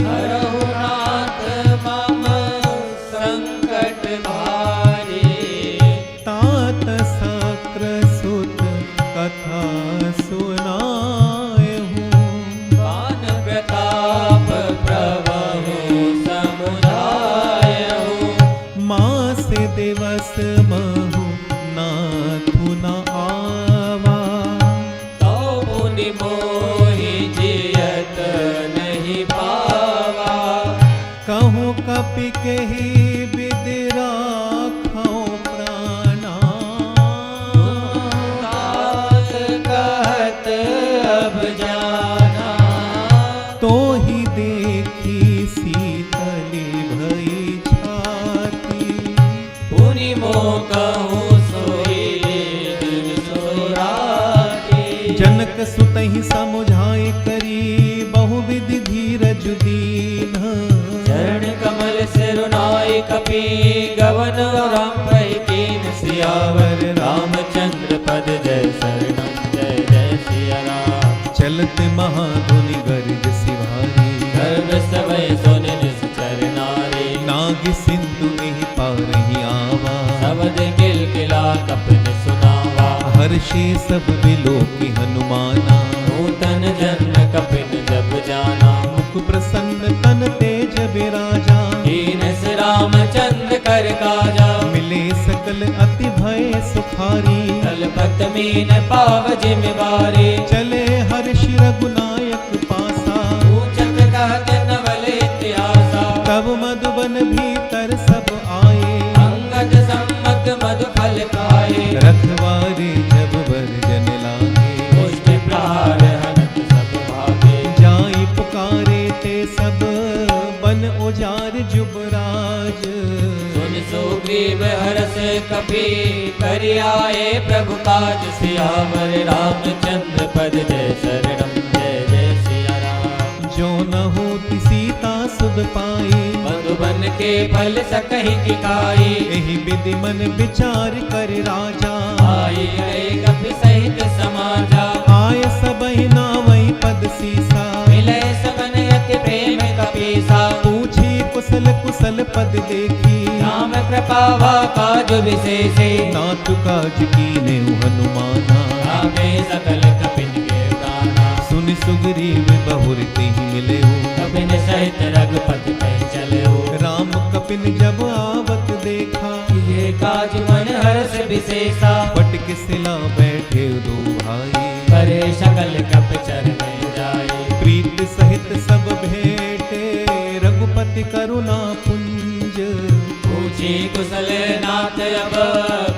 हरहु नाथ मम संकट भारी तात सक्र सुत कथा सुनायहु बान प्रताप प्रभु समुदायहु मास दिवस महु नाथु न आवा तो मुनि मोहि जियत नहीं पावा कहूँ कपि कही विधि राखौ प्राणा तात कहत अब जाना तो ही देखी शीतली भई छाती पुनि मोह कहूँ सोई दिन सोराती जनक सुतहि समुझाए करी बहुविधि धीरज दीन चरण कमल सिरुनाई कपि गवन राम भई कीन सियावर रामचंद्र पद जय शरणम जय जय सिया राम चलत महाधुनि गर्ज सिवारी गर्भ सवय सोन निस चरनारी नाग सिंधु एहि पारहि आवा शब्द किल किला कपन सुनावा हर्षे सब बिलोकी हनुमाना नूतन जन्म कपिन जब जाना मुख प्रसन्न तन तेज बिराजा कीनस रामचंद्र कर काजा मिले सकल अति भय सुखारी कलपत मीन पाव जिम्मेवारी चले हर्षि रघुनायक पासा ऊंचक कहत नवल इतिहासा तब मधुबन भीतर सब आए अंगद सम्मत मधु फल खाए रखवारे जब वर्जन लागे पुष्ट प्रहार हनत सब भागे जाई पुकारे ते सब बन उजार जुबराज सुन सुग्रीव हरस कपि करि आए प्रभु काज सियावर रामचंद्र पद जय शरणम जय जय सिया राम जो न होती सीता सुध पाई मधुबन के फल सकहि किकाई एहि विधि मन विचार कर राजा आई गए कपि सहित समाजा आय सबहि नावई पद सीसा मिले सबन अति प्रेम कपीसा पूछी कुशल कुशल पद देखी राम कृपा वा काज विशेषे नातु काज कीने हनुमाना आगे सकल कपिन के गाना सुन सुग्रीव बहुर तेहि मिले कपिन सहित रघुपति पे चले राम कपिन जब आवत देखा ये काज मन हर्ष विशेषा पटक सिला बैठे दो भाई करे सकल कप चरण जाए प्रीत सहित सब भेटे रघुपति करुणा पुंज पूछी कुशल नाथ अब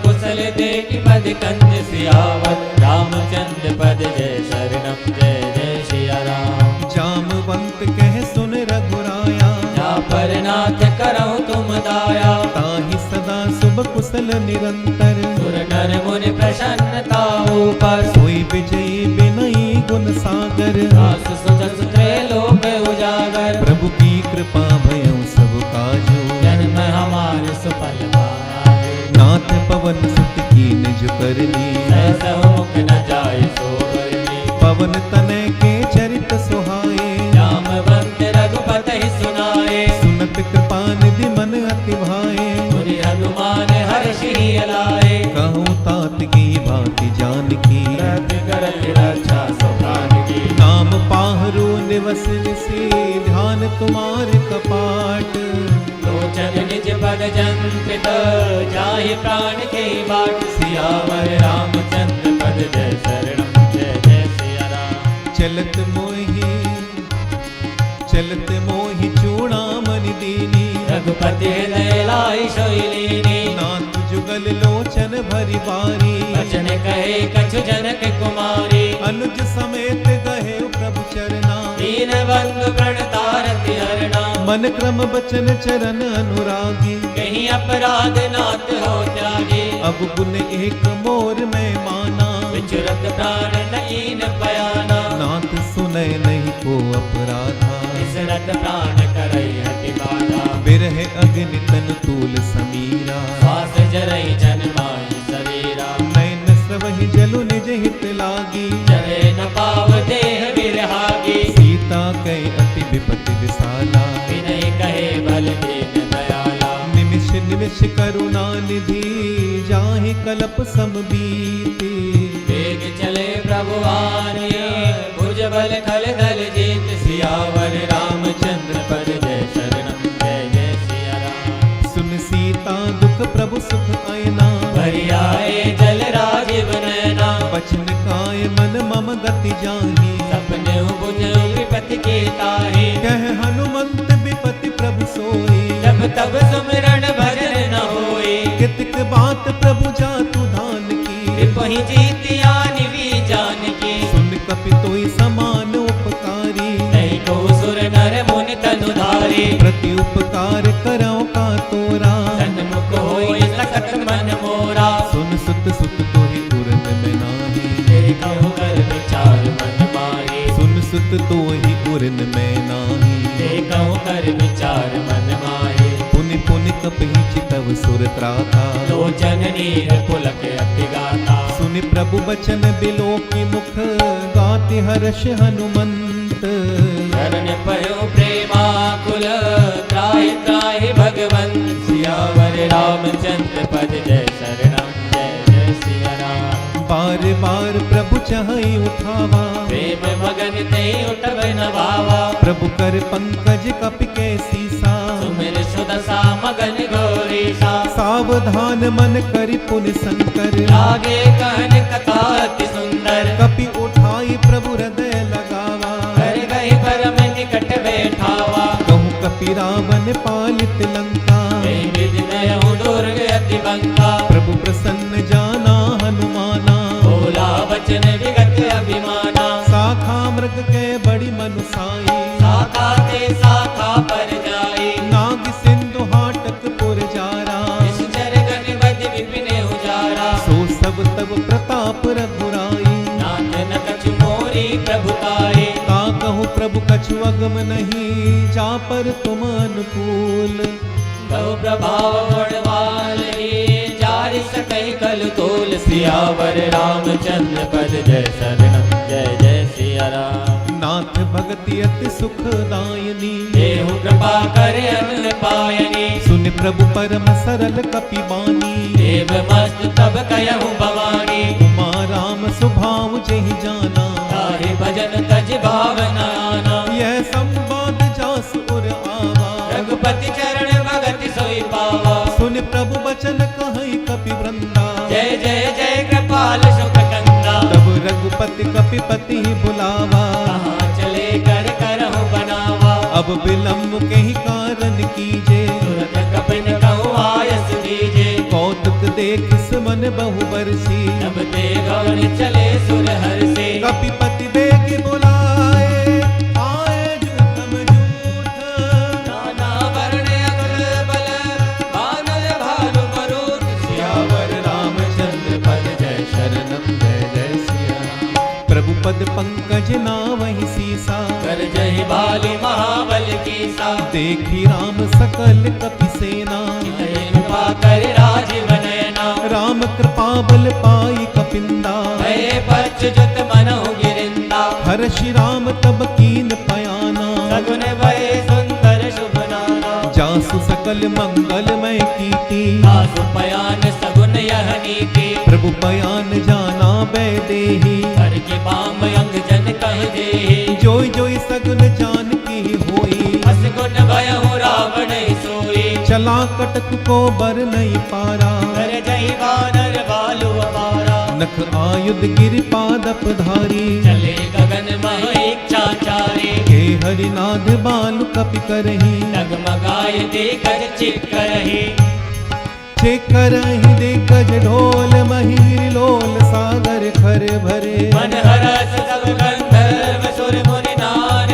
कुशल देख पद कंज सियावर रामचंद्र पद जय शरणम जय जय सिया राम जामवंत कह सुन रघुराया जा पर नाथ करहु तुम दाया ताहि सदा शुभ कुशल निरंतर सुर नर मुनि प्रसन्नता ऊपर सोई विजयी बिनई गुण सागर दास सुजस त्रैलोक उजागर प्रभु की कृपा भयउ सब काजो जन्म हमारे सुफल पाए नाथ पवन सुत कीन जो करनी सहसह मुख न जाय सोबरनी पवन तनय के चरित सुहाए जामवंत रघुपति सुनाए सुनत कृपा निधि मन अति भाए मुनि हनुमान हर्षि लाए कहूँ तात की भांति जान की रत करत रक्षा सुखान की नाम पाहरो निवस निसी ध्यान तुम्हार कपाट लोचन निज पद जंपित जाहि प्राण के बाट सियावर रामचंद्र पद जय शरणम जय जय सिया राम चलत मोहि चूड़ामणि दीनी रघुपति हृदय लाई शैलीनी नाथ जुगल लोचन भरी बारी वचन कहे कछु जनक कुमारी अनुज समेत गहे प्रभु चरना दीन बंधु प्रणतारति हरणा मन क्रम बचन चरण अनुरागी, कहीं अपराध नाथ हो त्यागी। अब गुण एक मोर में माना, विचरत प्राण नईन बयाना। नाथ सुनय नहीं को अपराधा, विचरत प्राण करई हति बाधा। बिरह अग्नि तन तूल समीरा, श्वास जरई जन्माई शरीरा। नैन स्रवहि जलु निज हित लागी, जरे न पाव देह विरहागी। सीता कै अति विपति विसाला, विनय कहे बल दीन दयाला। निमिष निमिष करुणा निधि, जाहि कलप सम बीती। वेग चले प्रभु आने, भुज बल खल दल जीत। सियावर रामचंद्र पद जय शरणम, जय जय सिया राम। सुन सीता दुख प्रभु सुख आयना, भरि आए जल राजीव नयना। बचन काय मन मम गति जाहि, सपने बुझ विपति के ताहि। कह हनुमंत विपति प्रभु सोई, जब तब सुमिरन भजन न होई। कितक बात प्रभु जातु धान की, वही जीतिया निवी जान की। सुन कपि तोई समान उपकारी, नहीं को सुर नर मुनि तनुधारी। प्रति उपकार करौ का तोरा, सन्मुख होई सकत मन मोरा। सुन सुत सुत तोहि उरन में नाही, देखहु कर विचार मन माही। सुन सुत तोहि उरन में नाही। देखहु कर विचार मन माही। पुनि पुनि कपहि चितव सुर त्राता, लोचन नीर पुलक अति गाता। सुनि प्रभु बचन बिलोकी मुख, गाति हर्ष हनुमंत। शरण पयो प्रेमाकुल, त्राहि त्राहि भगवंत। सियावर रामचंद्र पद जय शरणम, जय जय सिया राम। बार बार प्रभु चाहि उठावा, प्रेम मगन ते उठब न भावा। प्रभु कर पंकज कपि के सीसा, सुमिर सुदशा मगन गौरीसा। सावधान मन करि पुनि शंकर, लागे कहन कथा अति सुंदर। कपि उठाई प्रभु हृदय लगावा, कर गई परम निकट बैठावा। कहूँ कपि रावण पालित लंका, विनयहु दुर्ग अति बंका। प्रभु प्रसन्न जाना हनुमाना, बोला वचन विगत अभिमाना। शाखा मृग के बड़ी मनुसाई, शाखा ते शाखा पर जाई। नाग सिंधु हाटक पुर जारा, निश्चर गण बज विपिन उजारा। सो सब तब प्रताप रघुराई, नाथ न कछु मोरी प्रभुताई। ता कहूँ प्रभु कछु अगम नहीं, जा पर तुम अनुकूल। बहु प्रभाव बड़वाल जारि सकहि कल तोल। सियावर रामचंद्र पद जय शरणम, जय जय सिया राम। नाथ भगति अति सुखदायनी, देहु कृपा करे अन पायनी। सुन प्रभु परम सरल कपि बानी, देव मस्त तब कहूँ भवानी। उमा राम स्वभाव जेहि जाना, ताहि भजन तज भावना आना। यह संवाद जास उर आवा, रघुपति चरण भगति सोई पावा। सुन प्रभु बचन कहई कपि वृंदा, जय जय जय कृपाल सुख कंदा। तब रघुपति कपिपति बुलावा, कहाँ चले कर करहु बनावा। अब विलम्ब के ही कारण कीजे, तुरत कपिन कहूँ आयस दीजे। कौतुक देख मन बहु बरसी, तब ते गौर चले सुर हर्षे। कपिपति बेग बुलाए, आए जूठम जूठ। नाना वर्ण अगल बल, बानर भालु मरूद। सियावर रामचंद्र पद जय शरणम, जय जय सिया राम। प्रभु पद पंकज नावहि सीसा, कर जय बाली महाबल की सा। देखी राम सकल कपि सेना, कृपा कर राजीव नयना। राम कृपा बल पाई कपिंदा, भय पच जुत मनहु गिरिंदा। हर्षि राम तब कीन पयाना, सगुन भय सुंदर शुभ नाना। जासु सकल मंगलमय कीर्ति, आसु पयान सगुन यह नीति। प्रभु पयान जाना बैदेही, हर के बाम अंग जन कह देहि। जोई जोई सगुन जान की होई, अस गुण भयहु रावण सोई। चला कटक को बर नहीं पारा, कर जय बानर भालु अपारा। नख आयुध गिर पादप धारी, चले गगन मह इच्छाचारी। हे हरिनाथ बालु कपि करही, डगमगाए देखज चित करही। छे करही देखज ढोल महीर लोल सागर खर भरे। मन हरस सब गंधर्व सुर मुनि नार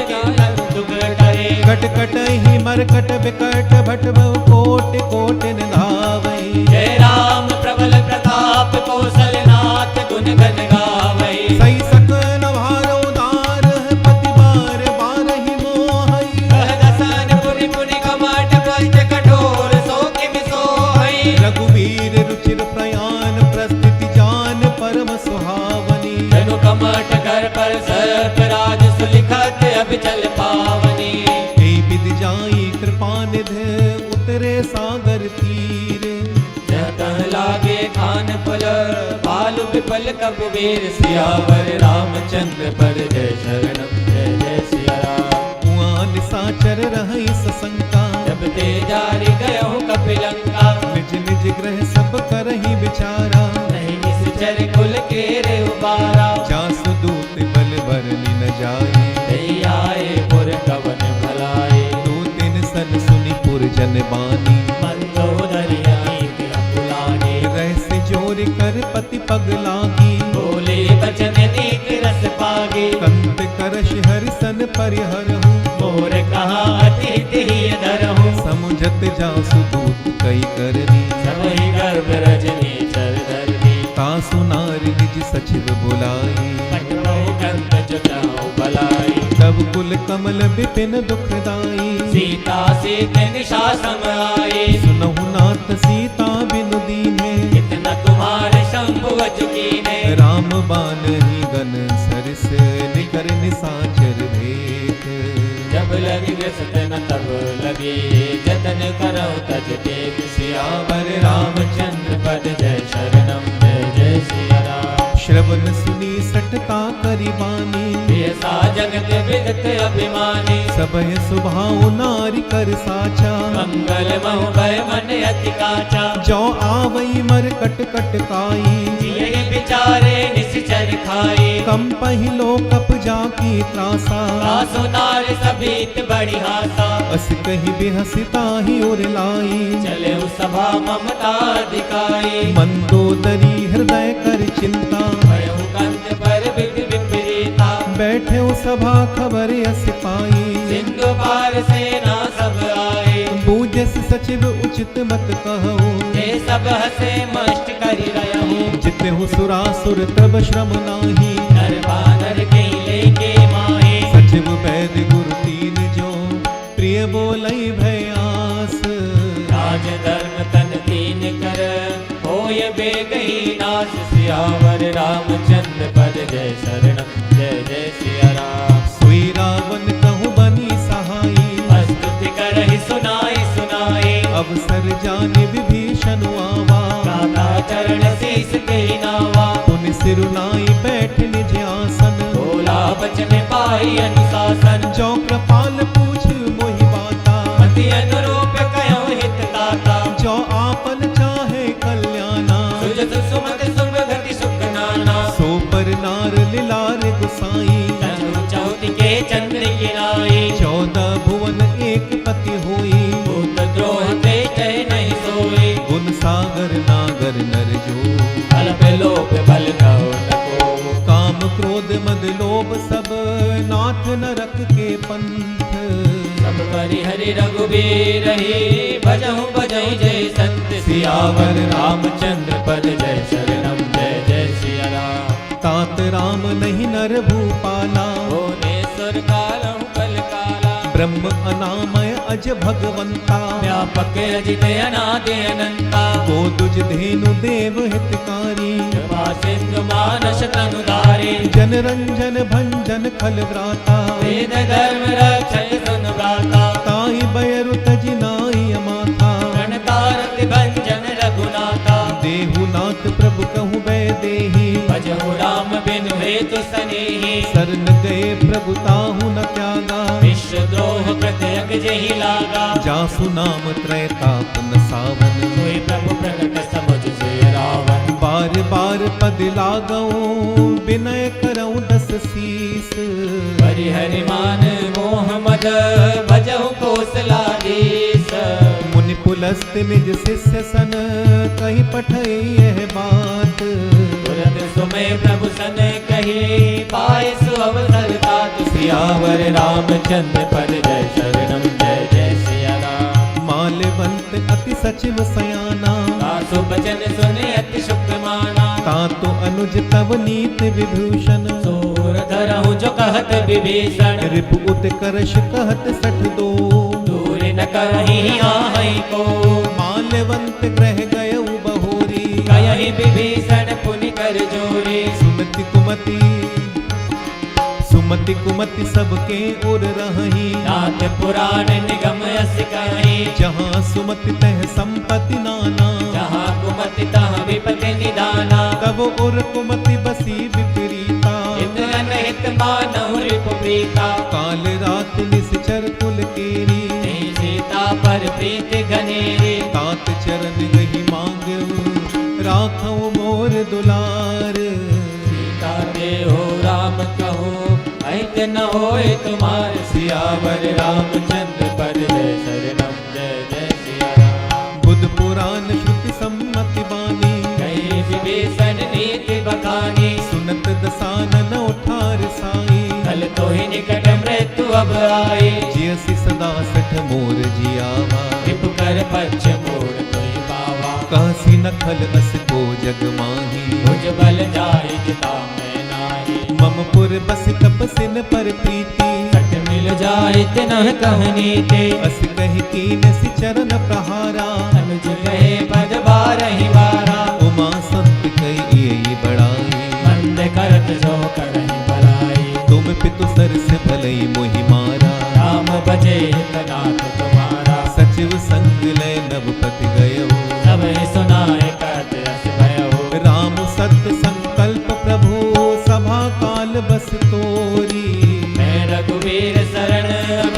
दुख टरे। कट कट ही मरकट बिकट भट बहु कोट कोट निधावई। जय राम प्रबल प्रताप कौशलनाथ गुण गण गावई। सही सकल भारो दार है पति बार बार ही मोहई। कह दसन पुनि पुनि कमट कष्ट कठोर सो किम सोहई। रघुवीर रुचिर प्रयाण प्रस्तुति जान परम सुहावनी। जनु कमट कर पर सर्प राज सुलिखत अब चल पावनी। हे विद जाई कृपा निधि उतरे सागर तीर। जतन लागे खान पल बाल विपल कबीर। सियावर रामचंद्र पर जय शरणम जय जय सिया राम। कुआं निसाचर रहि सशंका। जब ते जारी गयो कपिलंका। निज निज ग्रह सब करहि विचारा। नहीं निश्चर कुल के रे उबारा। जासु दूत बल बरनि न जाए। दई आए पुर कवन भलाए। दो दिन सन सुनि पुर जन बानी। मंदोदरी अनेक अकुलागे। रहस्य जोर कर पति पग लागी। बोले बचन नीक रस पागे। कंत करश हर सन परिहरहु। मोर कहा अतिथि धरहु। समुझत जासु दूत कई करनी। सबहि गर्भ रजनी चर धरनी। तासु नार निज सचिव बुलाई। कटबहु कंत जुटाऊ बलाई। तब कुल कमल विपिन दुखदाई। सीता सीत निशा सम आए। सुनहु नाथ सीता बिनु दीन्हे। इतना तुम्हारे शंभु कीने। राम बान ही गन सरस निकर निसाचर भेंट। जब लगी ग्रस्त न तब लगे। जतन करो तज टेक। सियावर रामचंद्र पद जय शरणम जय जय सिया राम। श्रवण सुनी सटता करी बानी। ऐसा जगत विदत अभिमानी। सबह सुभाव नारी कर साचा। मंगल महु भय मन अति काचा। जो आवई मर कट कट काई। जिये बिचारे निश्चर खाए। कम पहिलो कप जाकी त्रासा। आसो नार सबीत बड़ी हासा। अस कही बेहसिता ही उर लाई। चले उस सभा ममता दिखाई। मंदोदरी हृदय कर चिंता। भयउ कंत पर विधि विपरीता। बैठे सभा खबर अस पाई। सिंधु पार सेना सब आए। बूझस सचिव उचित मत कहो। ये सब हसे मस्त करि रहु। जिते हो सुरासुर तब श्रम नाही। नर बानर के लेके माहे। सचिव वैद गुरु तीन जो प्रिय बोलई भयास। राज धर्म तन तीन कर होय बेगही नाश। सियावर रामचंद्र पद जय शरणम जय जय सिया राम। सोई रावण कहूँ बनी सहाई। स्तुति करहि सुनाई सुनाई। अवसर जाने विभीषण आवा। दाता चरण शीस के नावा। पुन सिरुनाई बैठ निज आसन। बोला बचन पाई अनुशासन। जो कृपाल पूछ मोहि बाता। मति अनुरूप कयो हित दाता। जो आपन चाहे कल्याणा। सुजत सुमति सुभ गति सुख नाना। सो पर नार लिलार गुसाई। चंद्र चौथ के चंद्र किनाई। 14 भुवन एक पति होई। भूत द्रोह ते तय नहीं सोई। गुण सागर नागर नर जो। बल पे लोभ बल कहो नको। काम क्रोध मद लोभ सब नाथ नरक के पंथ। सब परिहरि रघुबीर ही। भजहु भजहु जय संत। सियावर रामचंद्र पद जय शरणम जय जय सिया राम। तात राम नहीं नर भूपाला। भुवनेश्वर कालहु कल काला। ब्रह्म अनामय अज भगवंता। व्यापक अजित अनादि अनंता। को दुज धेनु देव हितकारी। कृपा सिंधु मानस तनुधारी। जन रंजन भंजन खल व्राता। वेद धर्म रक्षक सुन गाता। ताहि बयरु तजि नाई अमाथा। गणकारत भंजन रघुनाथा। देहु नाथ प्रभु कहु बै देहि। भजहु राम बिनु हेतु सनेहि। शरण गए प्रभु ताहु न त्यागा। विश्व द्रोह प्रत्यक जहि लागा। जासु नाम त्रय ताप न सावन। सोई प्रभु प्रकट समुझ से रावण। बार बार पद लागऊ विनय करऊँ दस शीस। परिहरि मान मोह मद भजहु कौशलाधीश। मुनि पुलस्त निज शिष्य सन कही पठई यह बात। तुरत सुमय प्रभु सन कही। पाए सु अवसर तात। सियावर रामचंद्र पद जय शरणम माल्यवंत अति सचिव सयाना दासु बचन सुने अति शुभ माना तातो अनुज तव नीत विभूषण सूर धरहु जो कहत विभीषण रिपु उत्कर्ष कहत सठ दो दूर न करही आहै को माल्यवंत ग्रह गय बहोरी कयहि विभीषण पुनि कर जोरी सुमति कुमति सुमति कुमति सबके उर रही नाथ पुराण निगम यस कहि जहाँ सुमति तह संपत्ति नाना जहाँ कुमति तहाँ विपति निदाना तब उर कुमति बसी विपरीता हित अनहित मानहु रिपु प्रीता काल रात निश्चर कुल केरी ते सीता पर प्रीति घनेरी तात चरण गही मांग राखऊ मोर दुलार सीता ते हो राम कहो ऐत न होए तुम्हार सियावर रामचंद्र पद जय शरणम जय जय सिया राम बुध पुराण श्रुति सम्मति बानी कही विभीषण नीति बखानी सुनत दसानन उठार साई कल तो ही निकट मृत्यु अब आई जियसि सदा सठ मोर जियावा रिपु कर पक्ष मोर कोई पावा कहसी नखल अस को जग माही भुज बल जाय जिता मैं नाही ममपुर बस तपसिन पर प्रीति सट मिल जाय तिनह कहनी ते अस कहि कीन सि चरण प्रहारा अनुज कहे पद बारहि बारा उमा संत कई ये बड़ाई मंद करत जो करहि भलाई तुम पितु सरस भलई मोहि मारा राम बजे हितनाथ तुम्हारा सचिव संग लय नवपति गयो सब सुनाए कहत रस भयो राम सत्य संकल्प प्रभु सभा काल बस तोरी मैं रघुवीर शरण अब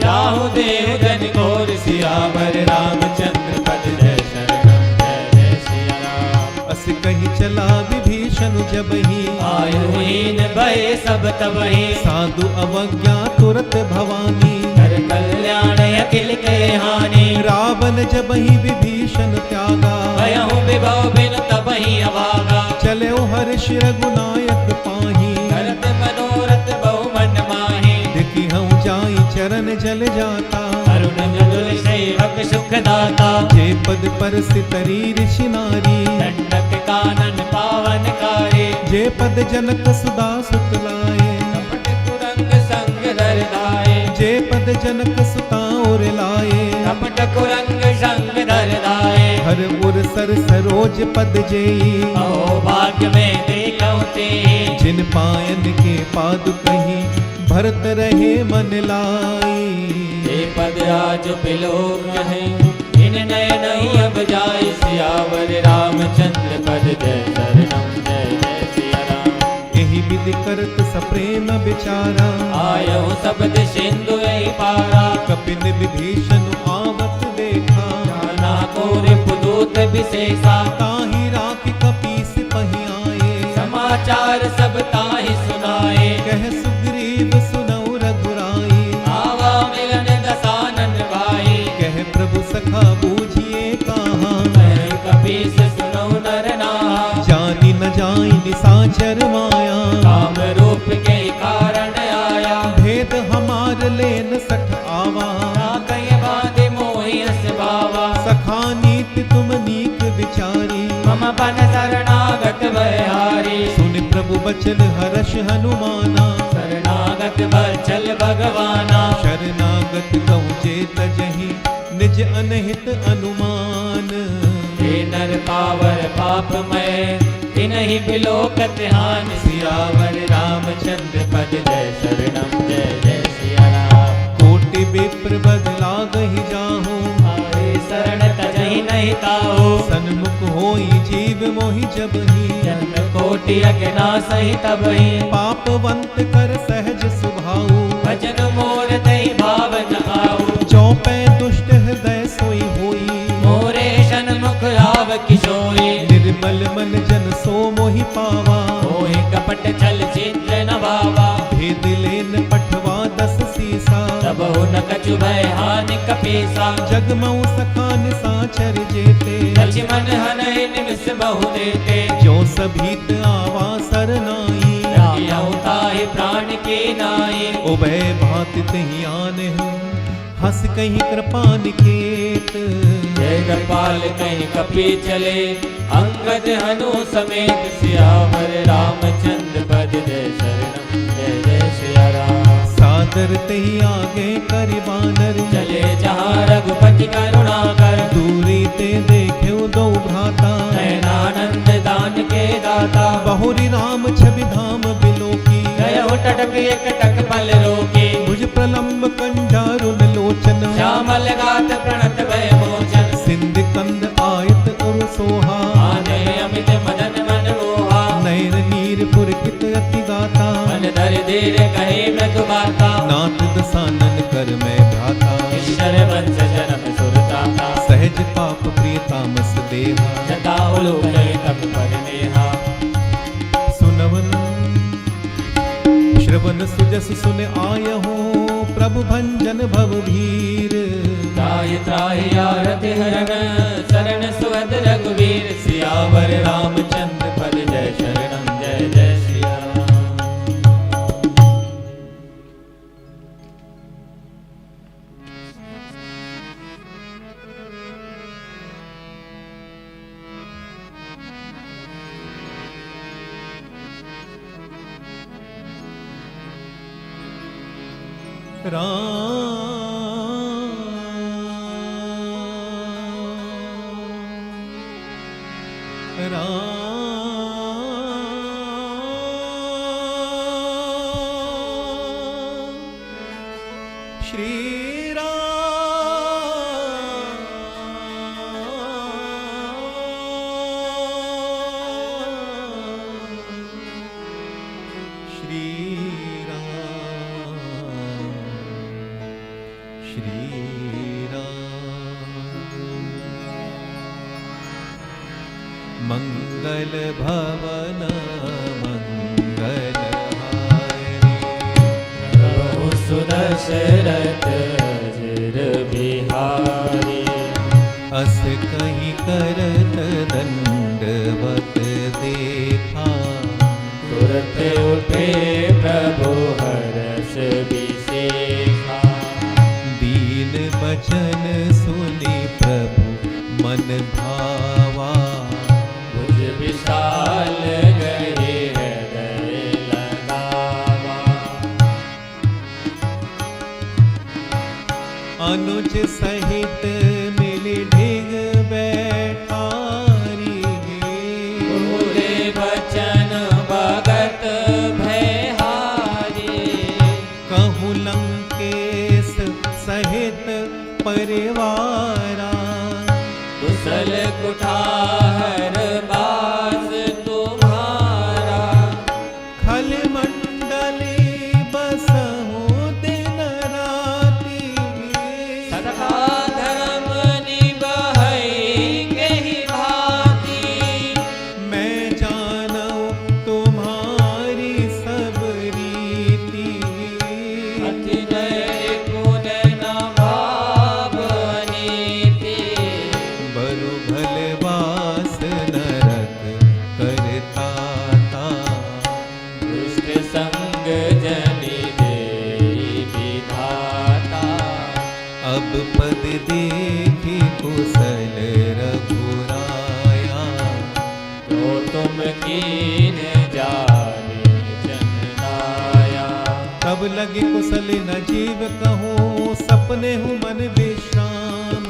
जाहु देव जन घोर सियावर रामचंद्र पद जय शरणम जय जय सिया राम अस कही चला विभीषण जबहि आयुहीन भय सब तबहि साधु अवज्ञा तुरत भवानी कर कल्याण अखिल के हानि रावण जबहि विभीषण त्यागा भयहु विभव बिनु तबहि अभागा चले हर्ष रघुनायक पाही करत मनोरथ बहु मन माहि देखी हम जाई चरण जल जाता अरुण मृदुल सेवक सुख दाता जे पद पर सितरी ऋषि नारी दंडक कानन पावन कारे जे पद जनक सुदा सुत लाए कपट कुरंग संग धरदाए जे पद जनक सुता और लाए कपट कुरंग संग धरदाए हर उर सर सरोज पद जेई अहो भाग्य में देखौ ते जिन पायन के पादु कहीं भरत रहे मन लाई हे पद राज पिलोक है इन नय नहीं अब जाय सियावर रामचंद्र पद जय शरणम जय जय सिया राम यही विधि करत सप्रेम विचारा आयो शब्द सिंधु यही पारा कपिन विभीषण आवत देखा नाना को रिपुदूत विशेषा ताहि राखि कपीस पहि आए समाचार सब ताहि सुनाए कह सुग्रीव सुनौ रघुराई आवा मिलन दसानन भाई कह प्रभु सखा बूझिए कहा मैं कपीस सुनो नर नाहा जानी न जाई निसाचर माया काम रूप के कारण आया भेद हमार लेन सठ आवा ना कहीं बांधे मोहि हस बावा सखा नीत तुम नीक विचारी मम बन शरणागत भयहारी सुन प्रभु बचन हर्ष हनुमाना शरणागत बचल भगवाना शरणागत कहूँ चेत जही निज अनहित अनुमान हे नर पावर पापमय तिनहि बिलोकत हान सियावर रामचंद्र पद जय शरणम जय जय सिया राम कोटि विप्र बदला गही जाहू आए शरण तजहि नहीं ताहो सन्मुख होई जीव मोहि जबहि जन्म कोटि अज्ञा सही तबहि पापवंत कर सहज सुभाऊ भजन मोर तहि भाव न आऊ चौपै दुष्ट हृदय सोई होई मोरे सन्मुख आव किशोरी निर्मल मन जन सो मोहि पावा मोहि कपट छल छिद्र न भावा भेद लेन पठवा दस सीसा तब न कछु भय हानि कपीसा जगमऊ सखान साचर जेते लक्ष्मण हनहि निमिष बहु देते जो सभीत आवा सरनाई राम ताहि प्राण के नाई उभय भात तही आन हस कहीं कृपा निकेत। जय कृपाल कहीं कपि चले अंगद हनु समेत सियावर रामचंद्र पद जय शरणम जय जय सिया राम। सादर तही आगे करि बानर चले जहाँ रघुपति करुणा कर दूरी ते देखे दो भ्राता नैनानंद दान के दाता बहुरी राम छवि धाम बिलोकी गय टटक एक टक पल रोकी भुज प्रलंब कंजारुन लोचन श्यामल गात प्रणत भय मोचन सिंध कंद आयत उर सोहा आने अमित मदन मन मोहा नयन नीर पुरकित अति गाता मन धर धीर कहे मृदु बाता नाथ दसानन कर मैं भ्राता ईश्वर वंश जन्म सुरताता सहज पाप प्रिय तामस देहा जता उलोक तप पर नेहा सुनवन श्रवण सुजस सुन आयहो प्रभु भंजन भव भीर त्राहि त्राहि आरति हरण शरण सुहद रघुवीर सियावर रामचंद्र पद जय शरणम जय जय सिया राम। श्री मंगल भवन मंगल प्रभु सुदशरथ जिर बिहारी अस कहीं करत दंडवत देखा तुरत उठे प्रभु हरस विशेखा दीन बचन सुनी प्रभु मन भावा भुज विशाल गहे हृदय लगावा अनुज सहित मिल ढिग बैठारी पूरे बचन भगत भयहारी कहूँ लंकेश सहित परिवारा कुशल कुठार बास तुम्हारा खल मंडली बसहु दिन राती सदा धर्म निभाएंगे ही भांति मैं जानूं तुम्हारी सब रीति अति नय गुण न भाव अनीति बरु भलवास नरक करता था दुष्ट संग जनि देई विधाता अब पद देखी कुशल रघुराया जो तुम कीन जाने जननाया तब लगे कुशल न जीव कहो सपने हूँ मन विश्राम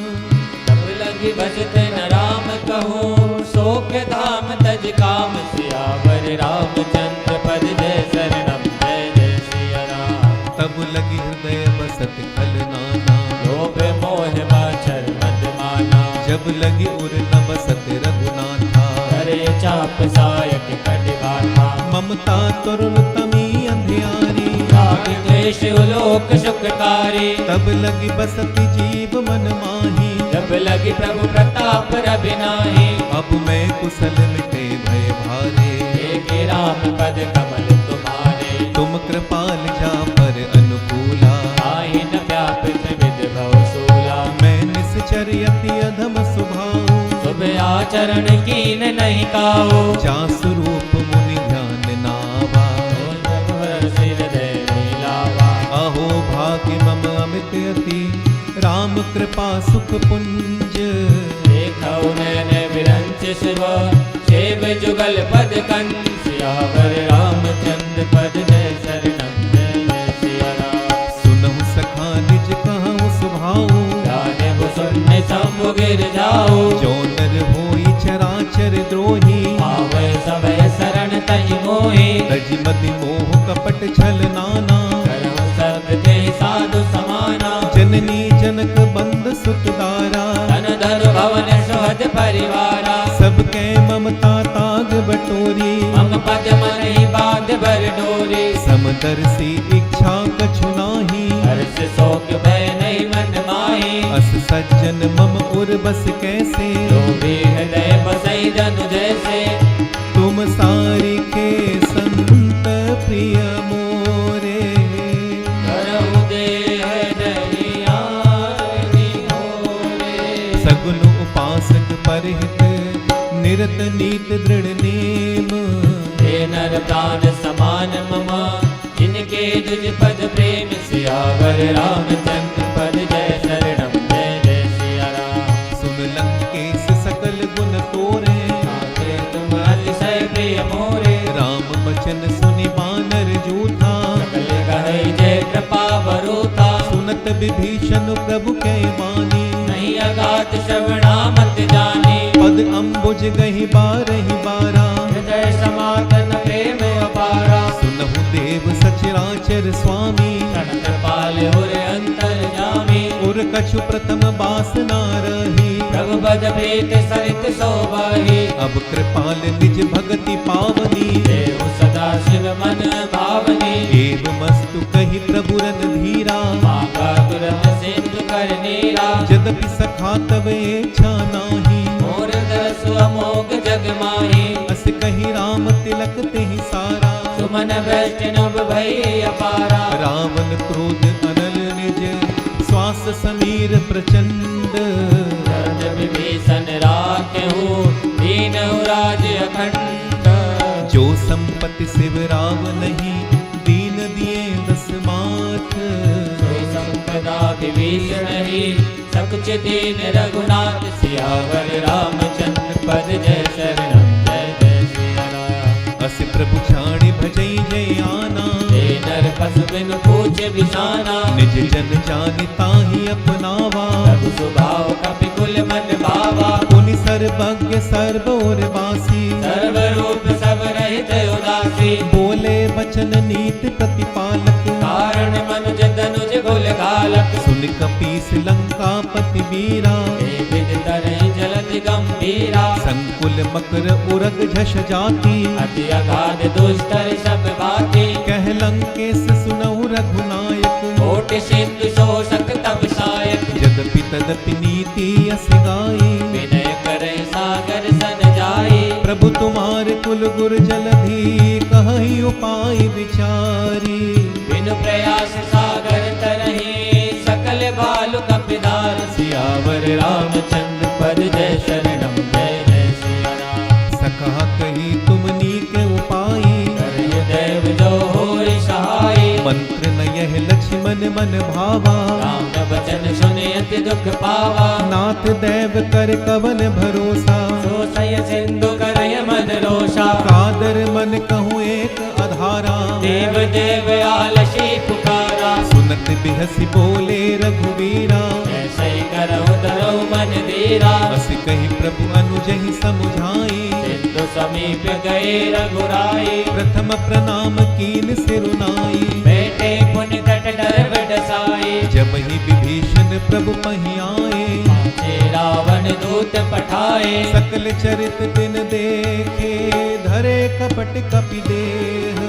तब लगी भजत न राम कहूँ शोक धाम तज काम सियावर रामचंद्र पद जय शरणम जय जय सिया राम। तब लगी हृदय बसत खल नाना लोभ मोह माछर मद माना जब लगी उर न बसत रघुनाथा करे चाप सायक कटिबाठा ममता तरुण तमी अंधियारी राग द्वेष उलोक सुखकारी तब लगी बसत जीव मन माही जब लगी प्रभु प्रताप रबिनाही अब मैं कुशल मिटे भय भारे एक राम पद कमल तुम्हारे तुम कृपाल जा पर अनुकूला आहिन व्यापित विद भवसूला मैं निश्चर यति अधम सुभाऊ शुभ आचरण कीन नहीं काओ जा स्वरूप मुनि ध्यान नावा सिर दे लावा अहो भाग्य मम अमित अति राम कृपा सुख पुंज। देखौ नैन विरंच शिव सेव जुगल पद कंठ। सियावर रामचंद्र पद जय शरणम जय जय सिया राम। सुनहु सखा निज कहु सुभाऊ, जाने सुनने शंभु गिर जाओ। जो नर होई चराचर द्रोही, आवे सभय शरण तहि मोहि। तजि मति मोह कपट छल नाना, करहु सब ते साधु समाना। जननी जनक बंद सुत दारा, धन धन भवन सुहद परिवारा। सबके ममता ताग बटोरी, मम पद मन ही बांध भर डोरी। समदर्शी इच्छा कछु नाही, हर्ष शोक भय नहीं मन माही। अस सज्जन मम उर बस कैसे, जो भी हृदय बसई जनु जैसे। तुम सारी के संत प्रिय मोरे। करहु देह दहियानि होरे। सगुन उपासक परहित, निरत नीत दृढ़ नेम। हे नर प्राण समान मम, जिनके तुझ पद प्रेम। सियावर रामचंद्र पद जय शरणम जय जय सिया राम। सुन लंकेश सकल गुण तोरे, आते तुम अतिशय प्रिय मोरे। राम बचन सुनि बानर जूथा, सकल कहै जय कृपा बरूथा। सुनत विभीषण प्रभु के वाणी, नहीं अगात श्रवणा मत जानी। पद अम्बुज गहि बारहि बारा, हृदय समागम प्रेम अपारा। सुनहु देव सचराचर स्वामी, क्षण कृपाल उर अंतर जामी। उर कछु प्रथम बासना रही, प्रभु पद प्रीत सरित शोभाही। अब कृपाल निज भगति पावनी, देव सदा शिव मन भावनी। एव मस्तु कहि प्रभु रन धीरा, मागा तुरंत सिंधु कर नीरा। यद्यपि सखा तब इच्छा नाही, मोर दरसु अमोघ जग माही। अस कहि राम तिलक तेहि सारा, सुमन वैष्णव भई अपारा। रावण क्रोध अनल निज, श्वास समीर प्रचंड। राज विभीषण राखेहु, दीनहु राज अखंड। जो संपत्ति शिव राव नहीं, दीन दिए दस माथ। सोई संपदा विभीषण ही, सकुच दीन रघुनाथ। सियावर रामचंद्र पद जय शरणम जय जय सिया राम। अस प्रभु छाड़ी भजई जय आना, हे नर पशु बिनु पूछ बिसाना। निज जन जानि ताहि अपनावा, प्रभु स्वभाव कपि कुल मन भावा। पुनि सर्वज्ञ सर्वोर वासी, सर्व रूप सब रहित उदासी। बोले बचन नीत प्रतिपालक, कारण मनुज धनुज कुल घालक। सुन कपीस लंकापति वीरा, हे विधि तरहि जलधि गंभीरा। संकुल मकर उरग झष जाति, अति अगाध दुष्टर सब भांति। कह लंकेश सुनहु रघुनायक, कोटि सिंधु शोषक तब सायक। यद्यपि तदपि नीति अस गाई, विनय करे सागर सन जाई। प्रभु तुम्हार कुल गुर जलधि, कहि उपाय विचारी। बिनु प्रयास सागर तरहि, सकल बालु कपिदार। सियावर रामचंद्र पद जय शरणम जय जय सिया राम। सखा कही तुम नीक उपाय, करिय देव जो होई सहाय। मंत्र न यह लक्ष्मण मन भावा, राम बचन सुने अति दुख पावा। नाथ देव कर कवन भरोसा, सो सय सिंधु करय मन रोषा। कादर मन कहूँ एक आधारा, देव देव आलसी पुकारा। सुनत बिहसी बोले रघुवीरा, ऐसे करहु धरहु मन धीरा। अस कही प्रभु अनुजहि समुझाई, सिंधु समीप गए रघुराई। प्रथम प्रणाम कीन सिरुनाई। बेटे पुनि तट डर डसाई। जब ही विभीषण प्रभु पही आए, पाछे रावण दूत पठाए। सकल चरित दिन देखे, धरे कपट कपि देह।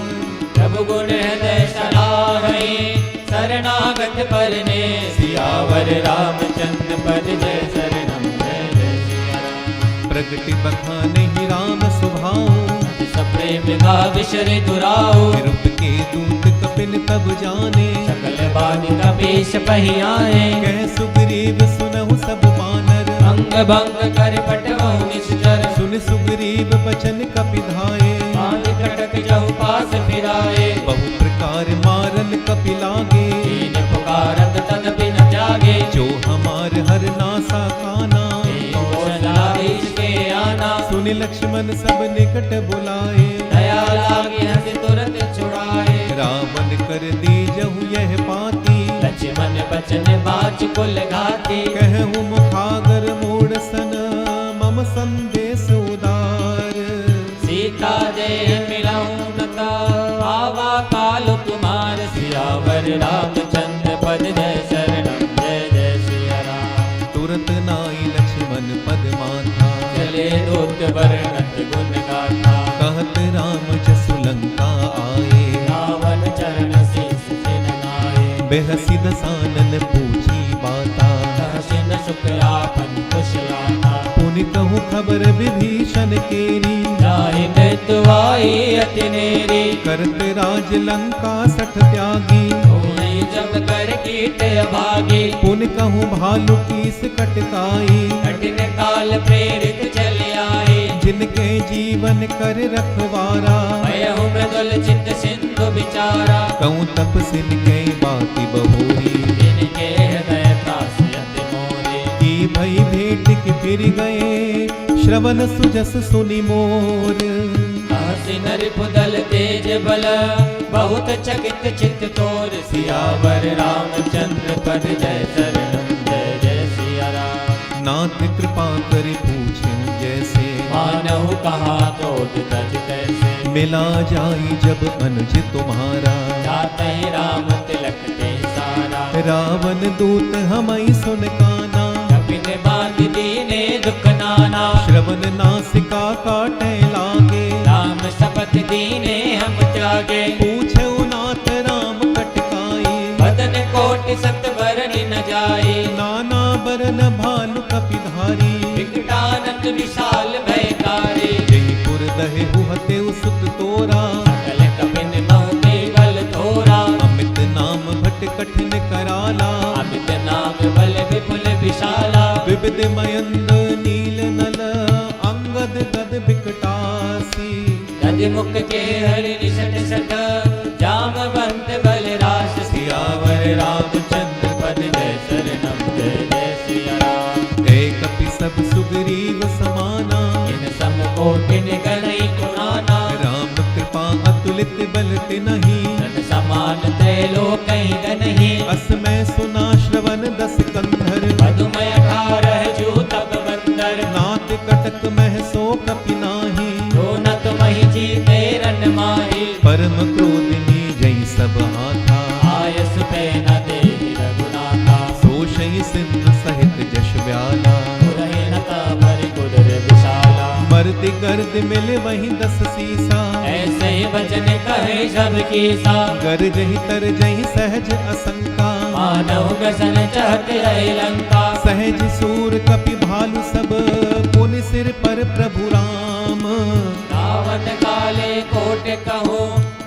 प्रभु गुण हृदय सराहै, शरणागत परने। सियावर रामचंद्र पद जय शरणम जय जय सिया राम। प्रगति बखाने ही राम स्वभाव, सप्रेम का विशर दुराओ। रूप के दूत कपिन तब जाने, सकल बानी का पेश पहियाए। कह सुग्रीव सुनहु सब बानर, अंग भंग कर पटवहु निश्चर। सुन सुग्रीव बचन कपिधाये, बांध कटक जहु पास फिराए। बहु प्रकार मारल कपि लागे, दीन पुकारत तदपि न जागे। जो हम आसा काना। कौशलाधीश के आना, सुन लक्ष्मण सब निकट बुलाए, दया लागी हंस तुरंत छुड़ाए। रावण कर दीजहु यह पाती, लक्ष्मण बचन बाच कुल घाती। कहूँ मुखागर मोड़ सन मम संदेश उदार। सीता देह मिलऊं नता, आवा काल कुमार। सियावर रामचंद्र पद जय शरणम, जय जय सिया राम। तुरत नाई लक्ष्मण पद माथा, चले दूत वर्णत गुण गाथा। कहत राम जसु लंका आए, रावण चरण शीस सिन नाए। बेहसी दसानन पूछी बाता, सहसिन शुक्लापन कुशलाता। पुनि कहूँ खबर विभीषण केरी, जाहि मृत्यु आई अति नेरी। करत राज लंका सठ त्यागी, धूलि जब कर कीट अभागी। पुनि कहूँ भालु कीस कटकाई, कठिन काल प्रेरित चल आए। जिनके जीवन कर रखवारा, भयहु मृदुल चित्त सिंधु विचारा। कहूँ तपसिन के बाति बहोरी, जिनके हृदय त्रास अति मोरी। की भई भेंट के फिर गए, श्रवण सुजस सुनि मोर। हसी नरिपुदल तेज बल, बहुत चकित चित्त तोर। सियावर रामचंद्र पद जय शरणम, जय जय सिया राम। नाथ कृपा कर पूछें जैसे, मानहु कहा क्रोध तज तैसे। मिला जाई जब अनुज तुम्हारा, जाते राम तिलक ते सारा। रावण दूत हमई सुन काना, कपिन बात दीने दुख नाना। श्रवण नासिका काटे लागे, राम शपथ दीने हम त्यागे। पूछे नाथ राम कटकाई, बदन कोटि सत बरनि न जाए। नाना बरन भालु कपिधारी, विकटानंद विशाल भयकारी। जयपुर दहे हुहते सुत तोरा, सकल कपिन मोहि बल थोरा। अमित नाम भट कठिन कराला, अमित नाम बल विपुल विशाला। विविध मयंद नील नल अंगद गद बिकटासी। गजमुख के हरि निषट सठ, जामवंत बल रास। सियावर रामचंद्र पद जय शरणम, जय जय सिया राम। एक कपि सब सुग्रीव समाना, इन सम कोटिन गणई गुणाना। राम कृपा अतुलित बल तिनहि, तन समान त्रैलोकहि गनहि। अस मैं सुना श्रवण दस कंधर, मधुमय 18 जू तब बंदर। नाथ कटक मह सो कपि नाही, जो न तुमहि जीते रन माही। परम क्रोधिनी जय सब हाथा, आयस पे न देहि रघुनाथा। सोषहि सिंधु सहित जश व्याला, पुरहि न काबर कुदर विशाला। मर्द गर्द मिल वही दस सीसा, ऐसे ही वचन कहे सब कीसा। गरजहि तरजहि सहज असंका, मानव गसन चहत रहे लंका। सहज सूर कपि भालु सब, पुनि सिर पर प्रभु राम। रावण काले कोट कहो,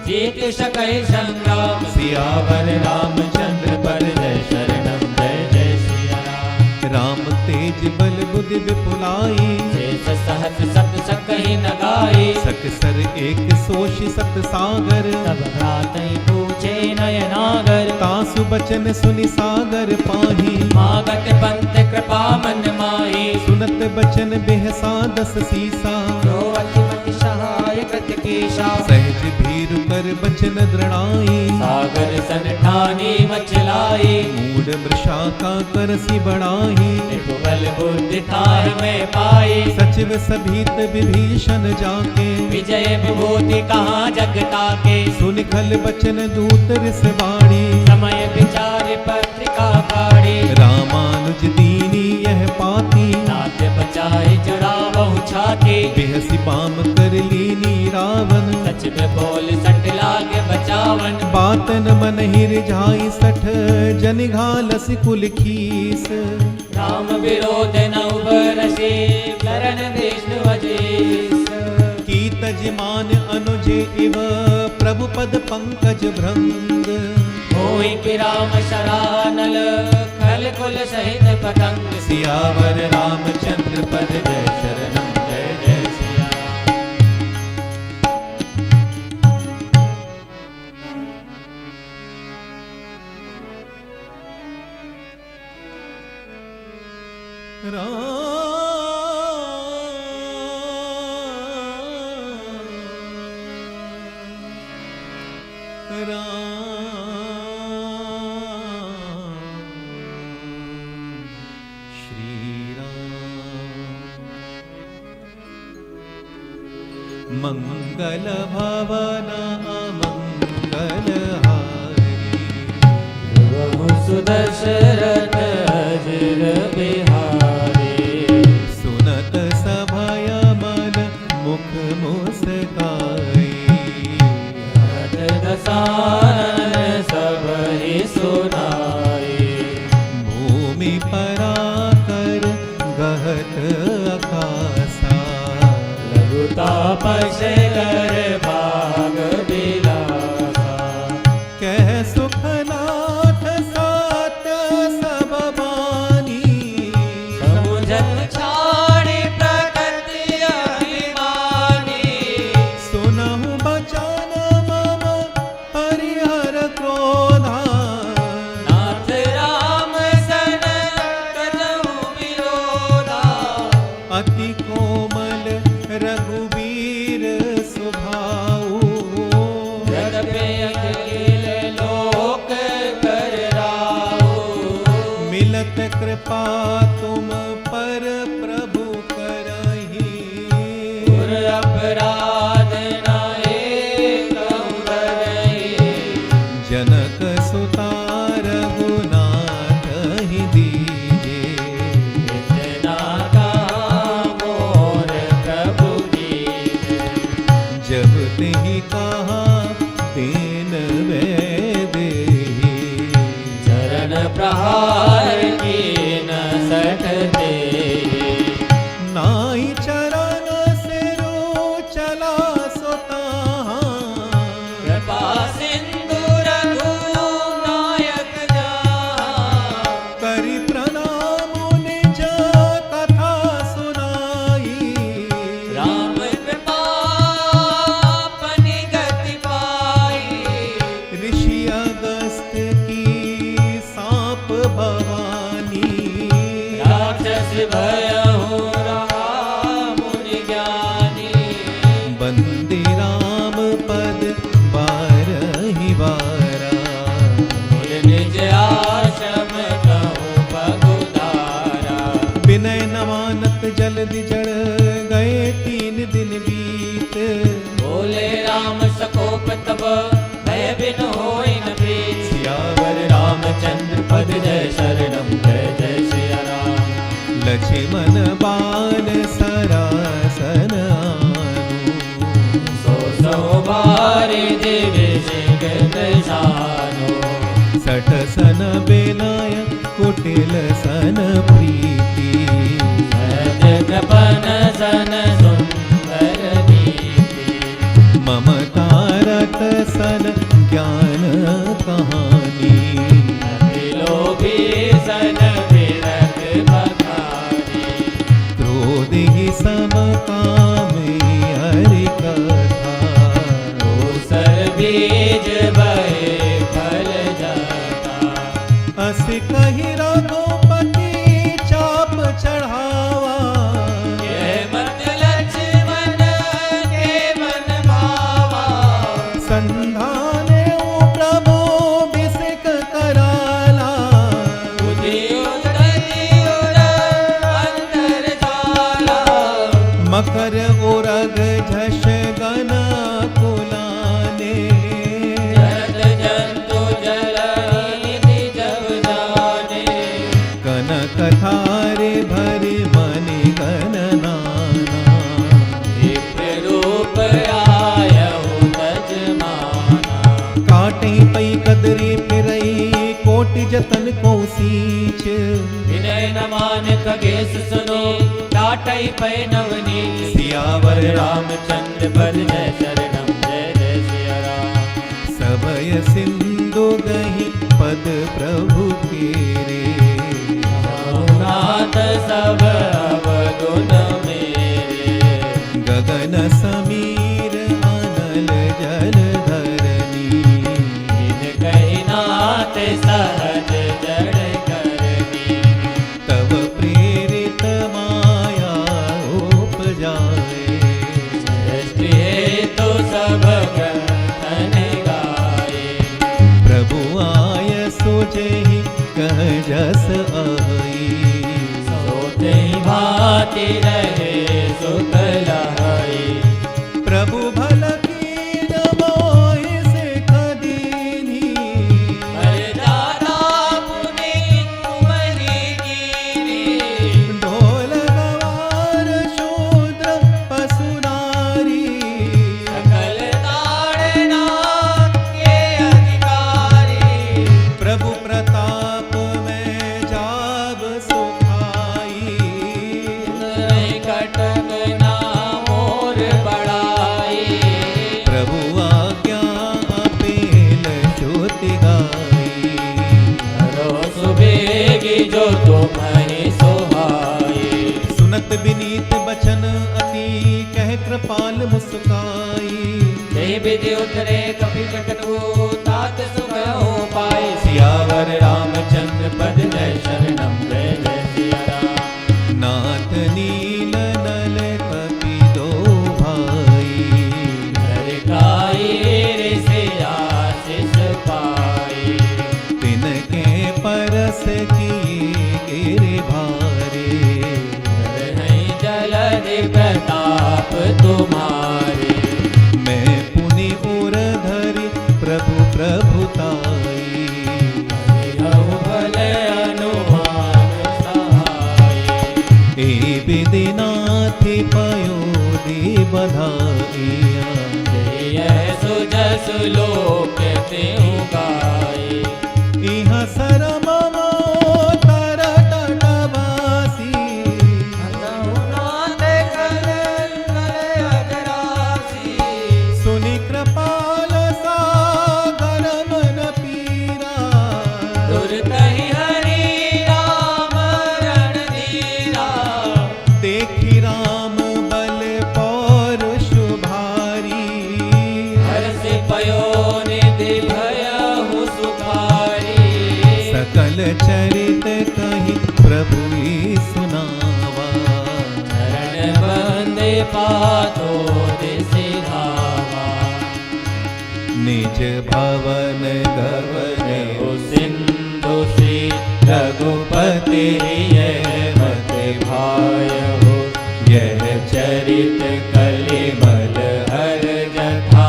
जीत सकै संग्राम। सियावर रामचंद्र पर जय शरणम, जय जय सिया राम। राम तेज बल बुद्धि विपुलाई, शेष सहस सत सकहि न गाई। सकसर एक सोषि सत सागर, तब भ्रातहि पूछे नयनागर। तासु बचन सुनि सागर पाही, मागत पंथ कृपा मन माही। सुनत बचन बेहसा दस सीसा, जो अतिमति सहाय कृत कीशा। सहज भीरु कर बचन दृढ़ाई, सागर सन ठानी मचलाई। मूढ़ मृषा का करसी बढ़ाई, बल बुद्धि थाह में पाई। सचिव सभीत विभीषण जाके, विजय विभूति कहाँ जगता के। सुनि खल बचन दूत रिसवाणी, समय विचार पत्रिका पाड़ी। रामानुज दीनी यह पाती, नाथ बचाए जड़ावहु छाती। बेहसी पाम कर लीनी रावण, सच में बोल सट लागे बचावन। बातन मन ही रिझाई सठ, जन घालस कुल खीस। राम विरोध न उबरसे, करण विष्णु अजेस। की तजमान अनुजे इव, प्रभु पद पंकज भृंग। होई कि राम शरानल, खल कुल सहित पतंग। सियावर रामचंद्र पद जय शरणम, जय जय सिया राम। मंगल भवन अमंगल हारी सुदशरथ अजर बिहारी सुनत सभय मन मुख मुस्काई दसानन सबहि सुनाई भूमि पराकर गहत आकाशा तापस कर भाग बिलासा कह सुखनाथ सात सब बानी समुझत छाड़ी प्रकृति अभिमानी सुनहु बचन मम परिहर क्रोधा नाथ राम सन कजहु विरोधा अति कोमल रघुबीर सुभाऊ जगपे अखिल लोक कर राऊ मिलत कृपा तुम पर प्रभु करही गुर अपराध नाए करही जनक सुता रघुनाथ ही दीजे इतना का मोर प्रभु दीजे जब तेहि कहा तेन वै देहि चरण प्रहार की न सकते नाई चरण सिरु चला सुता कृपा सिंधु रघु नायक जहाँ करि प्रणाम निज कथा सुनाई राम कृपा अपनी गति पाई ऋषि अगस्त की सांप भवानी राक्षस भयहु रहा मुनि ज्ञानी बंदी राम पद बारहि बारा मुर निज आश्रम कहूँ पगुधारा विनय न मानत जल्दि जड़ गए 3 दिन बीत बोले राम सकोप तब भय बिन होई न प्रीत सियावर रामचंद्र पद जय शरणम जय जय सिया राम लक्ष्मण बाण सरासन आनु सो सो बारी दिव्य सिंह दशानो सठ सन बेलाय कुटिल सन प्रीति सहज कृपन सन सुंदर नीति ममता रत सन ज्ञान कहानी अति लोभी सन विरत बखानी क्रोध ही सम कामे हरि कथा दूसर बीज भय फल जाता अस कहि रघुपति चाप चढ़ावा यह मत लक्ष्मण के मन भावा संधाने ओ प्रभु बिसिक कराला बुद्धि उदति उर अंतर जाला मकर उरग झष गन कुलाने जलद जंतु जल निधि जब जाने कन कथारे भरि मनि गण नाना दिव्य रूप आयहु तजमाना काटे पई कदरी फिरई कोटि जतन को सींच विनय न मान खगेश सुनो टाटई पै नवनी सियावर रामचंद्र पद जय शरणम जय जय सिया राम सबय सिंधु गहि पद प्रभु केरे नाथ सब अवगुण मेरे गगन समीर अनल जल धरनी इन कही नाथ सहज जड़ करनी तब प्रेरित भांति रहे सुख लाई। प्रभु भल कीन मोहि सिख दीन्ही। मर्यादा पुनीत तुमरी कीनी। ढोल गवार शूद्र पशु नारी। सकल ताड़ना के अधिकारी। प्रभु प्रताप में जाब सुखाई। कटक ना मोर बढ़ाई। प्रभु आज्ञा पेल श्रुति गाई। करो सुबेगी जो तुम्हें सोहाई। सुनत विनीत बचन अति कह कृपाल मुस्काई। जय विधि उतरे कपि कटकु तात सुख हो पाए। सियावर रामचंद्र पद जय शरणम जय जय सिया राम। नाथ नील नल कपि दो भाई। हर गाई रे से आशीष पाई। तिनके परस किए गिर भारे। नहीं जलधि प्रताप तुम्हारे। मैं पुनि उर धरि प्रभु प्रभुताई। हऊ भले अनुमान सहाय। ए विदिनाथि पयोधि बधाइया। जय सुजस लोक तेहु गाई। इह सरम मोतर तटवासी। नाथ कल कल अगरासी। सुनि कृपाल सागर मन पीरा। दुर्तहि हरि राम रणधीरा। देखि राम बल पौरुष भारी। हर्ष पयोनिधि भयहु सुखारी। सकल चरित कहि प्रभु ही सुनावा। शरण बंदे पातो सिधावा। निज भवन गवन हो सिंधु श्री रघुपति यह मत भाय हो। यह चरित कलिमल हर जथा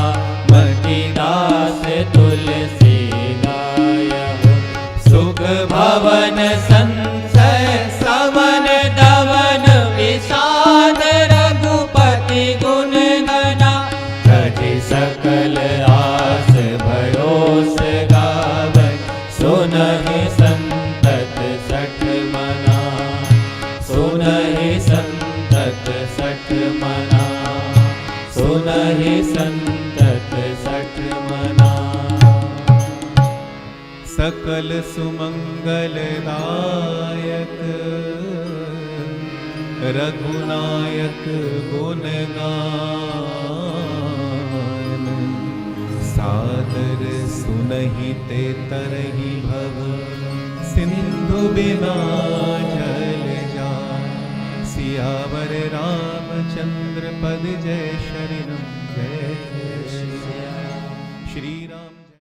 मति दास तुलसी गाय हो। सुख भवन संसय समन दवन विषाद रघुपति गुण गना। रति सकल आस भरोस गावै। सुनहि संतत सठ मना। सुनहि संतत सठ मना। सुनहि संतत सठ मना। सकल सुमंगल दायक। रघुनायक गुण गान। सादर सुनहि ते तरहि भव। सिंधु बिना जल जान। सियावर रामचंद्र पद जय शरणम जय जय श्री राम।